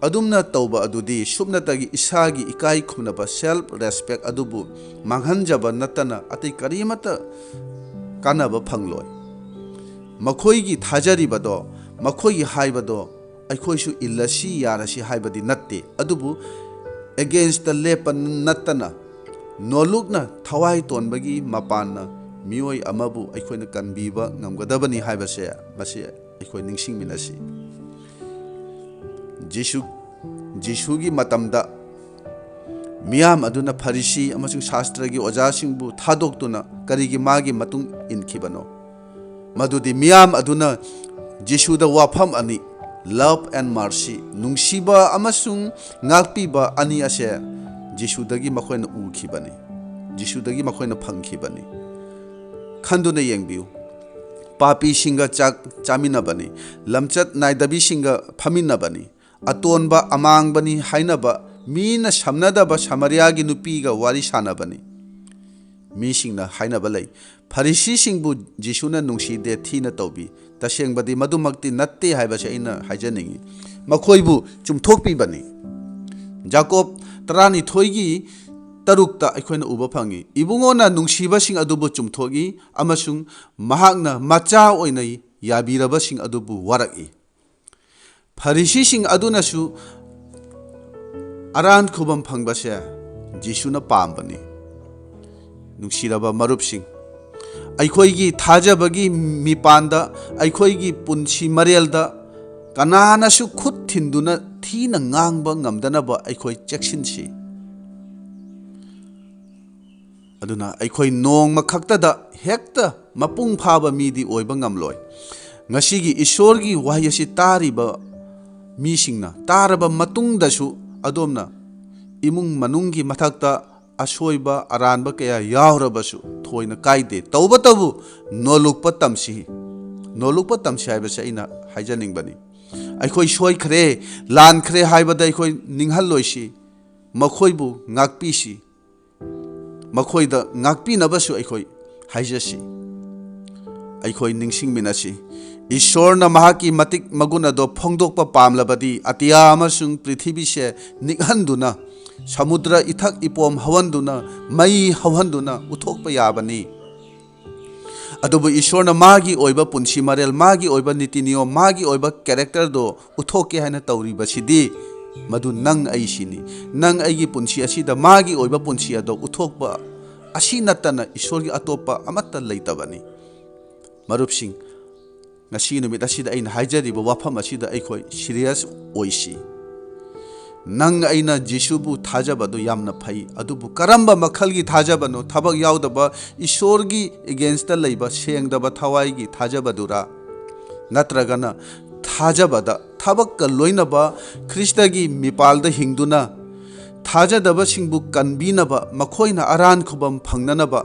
ꯑꯗꯨꯝꯅ ꯇꯧꯕ ꯑꯗꯨꯗꯤ ꯁꯨꯞꯅꯇꯒꯤ ꯏꯁꯥꯒꯤ ꯏꯀꯥꯏ ꯈꯨꯝꯅꯕ ꯁꯦꯜꯐ ꯔꯦꯁꯄꯦꯛ ꯑꯗꯨꯕꯨ ꯃꯥꯡꯍꯟꯖꯕ ꯅꯠꯇꯅ ꯑꯇꯩ ꯀꯔꯤꯃꯠꯇ ꯀꯥꯟꯅꯕ ꯐꯪꯂꯣꯏ ꯃꯈꯣꯏꯒꯤ ꯊꯥꯖꯔꯤꯕꯗꯣ ꯃꯈꯣꯏꯒꯤ ꯍꯥꯏꯕꯗꯣ ꯑꯩꯈꯣꯏꯁꯨ ꯏꯜꯂꯁꯤ ꯌꯥꯔꯁꯤ ꯍꯥꯏꯕꯗꯤ ꯅꯠꯇꯦ ꯑꯗꯨꯕꯨ ꯑꯦꯒꯦꯟꯁꯇ ꯂꯦꯞꯄ ꯅꯠꯇꯅ ꯅꯣꯂꯨꯛꯅ ꯊꯋꯥꯏ ꯇꯣꯟꯕꯒꯤ ꯃꯄꯥꯟꯅ ꯃꯤꯑꯣꯏ ꯑꯃꯕꯨ ꯑꯩꯈꯣꯏꯅ ꯀꯟꯕꯤꯕ ꯉꯝꯒꯗꯕꯅꯤ ꯍꯥꯏꯕꯁꯦ ꯃꯁꯤ ꯑꯩꯈꯣꯏ ꯅꯤꯡꯁꯤꯡꯃꯤꯟꯅꯁꯤ ꯖꯤꯁꯨꯒꯤ ꯃꯇꯝꯗ ꯃꯤꯌꯥꯝ ꯑꯗꯨꯅ ꯐꯔꯤꯁꯤ ꯑꯃꯁꯨꯡ ꯁꯥꯁꯇ꯭ꯔꯒꯤ ꯑꯣꯖꯥꯁꯤꯡꯕꯨ ꯊꯥꯗꯣꯛꯇꯨꯅ ꯀꯔꯤꯒꯤ ꯃꯥꯒꯤ ꯃꯇꯨꯡ ꯏꯟꯈꯤꯕꯅꯣ ꯃꯗꯨꯗꯤ ꯃꯤꯌꯥꯝ ꯑꯗꯨꯅ ꯖꯤꯁꯨꯗ ꯋꯥꯐꯝ ꯑꯅꯤ ꯂꯚ ꯑꯦꯟ ꯃꯥꯔꯁꯤ ꯅꯨꯡꯁꯤꯕ ꯑꯃꯁꯨꯡ ꯉꯥꯛꯄꯤꯕ ꯑꯅꯤ ꯑꯁꯦ ꯖꯤꯁꯨꯗꯒꯤ ꯃꯈꯣꯏꯅ ꯎꯈꯤꯕꯅꯤ ꯖꯤꯁꯨꯗꯒꯤ ꯃꯈꯣꯏꯅ ꯐꯪꯈꯤꯕꯅꯤ ꯈꯟꯗꯨꯅ ꯌꯦꯡꯕꯤꯌꯨ ꯄꯥꯄꯤꯁꯤꯡꯒ ꯆꯥꯛ ꯆꯥꯃꯤꯟꯅꯕꯅꯤ ꯂꯝꯆꯠ ꯅꯥꯏꯗꯕꯤꯁꯤꯡꯒ ꯐꯝꯃꯤꯟꯅꯕꯅꯤ ꯑꯇꯣꯟꯕ ꯑꯃꯥꯡꯕꯅꯤ ꯍꯥꯏꯅꯕ ꯃꯤꯅ ꯁꯝꯅꯗꯕ ꯁꯃꯔꯤꯌꯥꯒꯤ ꯅꯨꯄꯤꯒ ꯋꯥꯔꯤ ꯁꯥꯟꯅꯕꯅꯤ ꯃꯤꯁꯤꯡꯅ ꯍꯥꯏꯅꯕ ꯂꯩ ꯐꯔꯤꯁꯤꯁꯤꯡꯕꯨ ꯖꯤꯁꯨꯅ ꯅꯨꯡꯁꯤꯗꯦ ꯊꯤꯅ ꯇꯧꯕꯤ ꯇꯁꯦꯡꯕꯗꯤ ꯃꯗꯨꯃꯛꯇꯤ ꯅꯠꯇꯦ ꯍꯥꯏꯕꯁꯦ ꯑꯩꯅ ꯍꯥꯏꯖꯅꯤꯡꯉꯤ ꯃꯈꯣꯏꯕꯨ ꯆꯨꯝꯊꯣꯛꯄꯤꯕꯅꯤ ꯖꯥꯀꯣꯕ 12:3 ꯑꯩꯈꯣꯏꯅ ꯎꯕ ꯐꯪꯏ ꯏꯕꯨꯡꯉꯣꯅ ꯅꯨꯡꯁꯤꯕꯁꯤꯡ ꯑꯗꯨꯕꯨ ꯆꯨꯝꯊꯣꯛꯏ ꯑꯃꯁꯨꯡ ꯃꯍꯥꯛꯅ ꯃꯆꯥ ꯑꯣꯏꯅ ꯌꯥꯕꯤꯔꯕꯁꯤꯡ ꯑꯗꯨꯕꯨ ꯋꯥꯔꯛꯏ ꯐꯔꯤꯁꯤꯁꯤꯡ ꯑꯗꯨꯅꯁꯨ ꯑꯔꯥꯟ ꯈꯨꯕꯝ ꯐꯪꯕꯁꯦ ꯖꯤꯁꯨꯅ ꯄꯥꯝꯕꯅꯤ ꯅꯨꯡꯁꯤꯔꯕ ꯃꯔꯨꯞꯁꯤꯡ ꯑꯩꯈꯣꯏꯒꯤ ꯊꯥꯖꯕꯒꯤ ꯃꯤꯄꯥꯟꯗ ꯑꯩꯈꯣꯏꯒꯤ ꯄꯨꯟꯁꯤ ꯃꯔꯦꯜꯗ ꯀꯅꯥꯅꯁꯨ ꯈꯨꯠ ꯊꯤꯟꯗꯨꯅ ꯊꯤꯅ ꯉꯥꯡꯕ ꯉꯝꯗꯅꯕ ꯑꯩꯈꯣই ꯆꯦꯛꯁꯤꯟꯁꯤ ꯑꯗꯨꯅ ꯑꯩꯈꯣই ꯅꯣꯡꯃ ꯈꯛꯇꯗ ꯍꯦꯛꯇ ꯃꯄꯨꯡ ꯐꯥꯕ ꯃꯤꯗꯤ ꯑꯣꯏꯕ ꯉꯝꯂꯣꯏ ꯉꯁꯤꯒꯤ ꯏꯁꯣꯔꯒꯤ ꯋꯥꯍꯩ ꯑꯁꯤ ꯇꯥꯔꯤꯕ ꯃꯤꯁꯤꯡꯅ ꯇꯥꯔꯕ ꯃꯇꯨꯡꯗꯁꯨ ꯑꯗꯣꯝꯅ ꯏꯃꯨꯡ ꯃꯅꯨꯡꯒꯤ ꯃꯊꯛꯇ ꯑꯁꯣꯏꯕ ꯑꯔꯥꯟꯕ ꯀꯌꯥ ꯌꯥꯎꯔꯕꯁꯨ ꯊꯣꯏꯅ ꯀꯥꯏꯗꯦ ꯇꯧꯕꯇꯕꯨ ꯅꯣꯂꯨꯛꯄ ꯇꯝꯁꯤ ꯍꯥꯏꯕꯁꯦ ꯑꯩꯅ ꯍꯥꯏꯖꯅꯤꯡꯕꯅꯤ ꯑꯩꯈꯣꯏ ꯁꯣꯏꯈ꯭ꯔꯦ ꯂꯥꯟꯈ꯭ꯔꯦ ꯍꯥꯏꯕꯗ ꯑꯩꯈꯣꯏ ꯅꯤꯡꯍꯜꯂꯣꯏꯁꯤ ꯃꯈꯣꯏꯕꯨ ꯉꯥꯛꯄꯤꯁꯤ ꯃꯈꯣꯏꯗ ꯉꯥꯛꯄꯤꯅꯕꯁꯨ ꯑꯩꯈꯣꯏ ꯍꯥꯏꯖꯁꯤ ꯑꯩꯈꯣꯏ ꯅꯤꯡꯁꯤꯡꯃꯤꯟꯅꯁꯤ ꯏꯁꯣꯔꯅ ꯃꯍꯥꯛꯀꯤ ꯃꯇꯤꯛ ꯃꯒꯨꯟ ꯑꯗꯣ ꯐꯣꯡꯗꯣꯛꯄ ꯄꯥꯝꯂꯕꯗꯤ ꯑꯇꯤꯌꯥ ꯑꯃꯁꯨꯡ ꯄ꯭ꯔꯤꯊꯤꯕꯤꯁꯦ ꯅꯤꯛꯍꯟꯗꯨꯅ ꯁꯃꯨꯗ꯭ꯔ ꯏꯊꯛ ꯏꯄꯣꯝ ꯍꯧꯍꯟꯗꯨꯅ ꯃꯩ ꯍꯧꯍꯟꯗꯨꯅ ꯎꯠꯊꯣꯛꯄ ꯌꯥꯕꯅꯤ ꯑꯗꯨꯕꯨ ꯏꯁꯣꯔꯅ ꯃꯥꯒꯤ ꯑꯣꯏꯕ ꯄꯨꯟꯁꯤ ꯃꯔꯦꯜ ꯃꯥꯒꯤ ꯑꯣꯏꯕ ꯅꯤꯇꯤ ꯅꯤꯌꯣꯝ ꯃꯥꯒꯤ ꯑꯣꯏꯕ ꯀꯦꯔꯦꯛꯇꯔꯗꯣ ꯎꯠꯊꯣꯛꯀꯦ ꯍꯥꯏꯅ ꯇꯧꯔꯤꯕꯁꯤꯗꯤ ꯃꯗꯨ ꯅꯪ ꯑꯩꯁꯤꯅꯤ ꯅꯪ ꯑꯩꯒꯤ ꯄꯨꯟꯁꯤ ꯑꯁꯤꯗ ꯃꯥꯒꯤ ꯑꯣꯏꯕ ꯄꯨꯟꯁꯤ ꯑꯗꯣ ꯎꯠꯊꯣꯛꯄ ꯑꯁꯤ ꯅꯠꯇꯅ ꯏꯁꯣꯔꯒꯤ ꯑꯇꯣꯞꯄ ꯑꯃꯠꯇ ꯂꯩꯇꯕꯅꯤ ꯃꯔꯨꯞꯁꯤꯡ ꯉꯁꯤ ꯅꯨꯃꯤꯠ ꯑꯁꯤꯗ ꯑꯩꯅ ꯍꯥꯏꯖꯔꯤꯕ ꯋꯥꯐꯝ ꯑꯁꯤꯗ ꯑꯩꯈꯣꯏ ꯁꯤꯔꯤꯌꯁ ꯑꯣꯏꯁꯤ ꯅꯪ ꯑꯩꯅ ꯖꯤꯁꯨꯕꯨ ꯊꯥꯖꯕꯗꯨ ꯌꯥꯝꯅ ꯐꯩ ꯑꯗꯨꯕꯨ ꯀꯔꯝꯕ ꯃꯈꯜꯒꯤ ꯊꯥꯖꯕꯅꯣ ꯊꯕꯛ ꯌꯥꯎꯗꯕ ꯏꯁꯣꯔꯒꯤ ꯑꯦꯒꯦꯟꯁꯇ ꯂꯩꯕ ꯁꯦꯡꯗꯕ ꯊꯋꯥꯏꯒꯤ ꯊꯥꯖꯕꯗꯨꯔꯥ ꯅꯠꯇ꯭ꯔꯒꯅ ꯊꯥꯖꯕꯗ ꯊꯕꯛꯀ ꯂꯣꯏꯅꯕ ꯈ꯭ꯔꯤꯁꯇꯒꯤ ꯃꯤꯄꯥꯜꯗ ꯍꯤꯡꯗꯨꯅ ꯊꯥꯖꯗꯕꯁꯤꯡꯕꯨ ꯀꯟꯕꯤꯅꯕ ꯃꯈꯣꯏꯅ ꯑꯔꯥꯟ ꯈꯨꯕꯝ ꯐꯪꯅꯅꯕ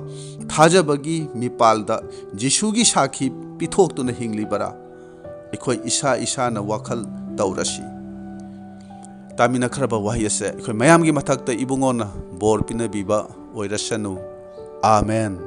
ꯊꯥꯖꯕꯒꯤ ꯃꯤꯄꯥꯜꯗ ꯖꯤꯁꯨꯒꯤ ꯁꯥꯈꯤ ꯄꯤꯊꯣꯛꯇꯨꯅ ꯍꯤꯡꯂꯤꯕꯔꯥ ꯑꯩꯈꯣꯏ ꯏꯁꯥ ꯏꯁꯥꯅ ꯋꯥꯈꯜ ꯇꯧꯔꯁꯤ ꯇꯥꯃꯤꯟꯅꯈ꯭ꯔꯕ ꯋꯥꯍꯩ ꯑꯁꯦ ꯑꯩꯈꯣꯏ ꯃꯌꯥꯝꯒꯤ ꯃꯊꯛꯇ ꯏꯕꯨꯡꯉꯣꯅ ꯕꯣꯔ ꯄꯤꯅꯕꯤꯕ ꯑꯣꯏꯔꯁꯅꯨ ꯑꯥꯃꯦꯟ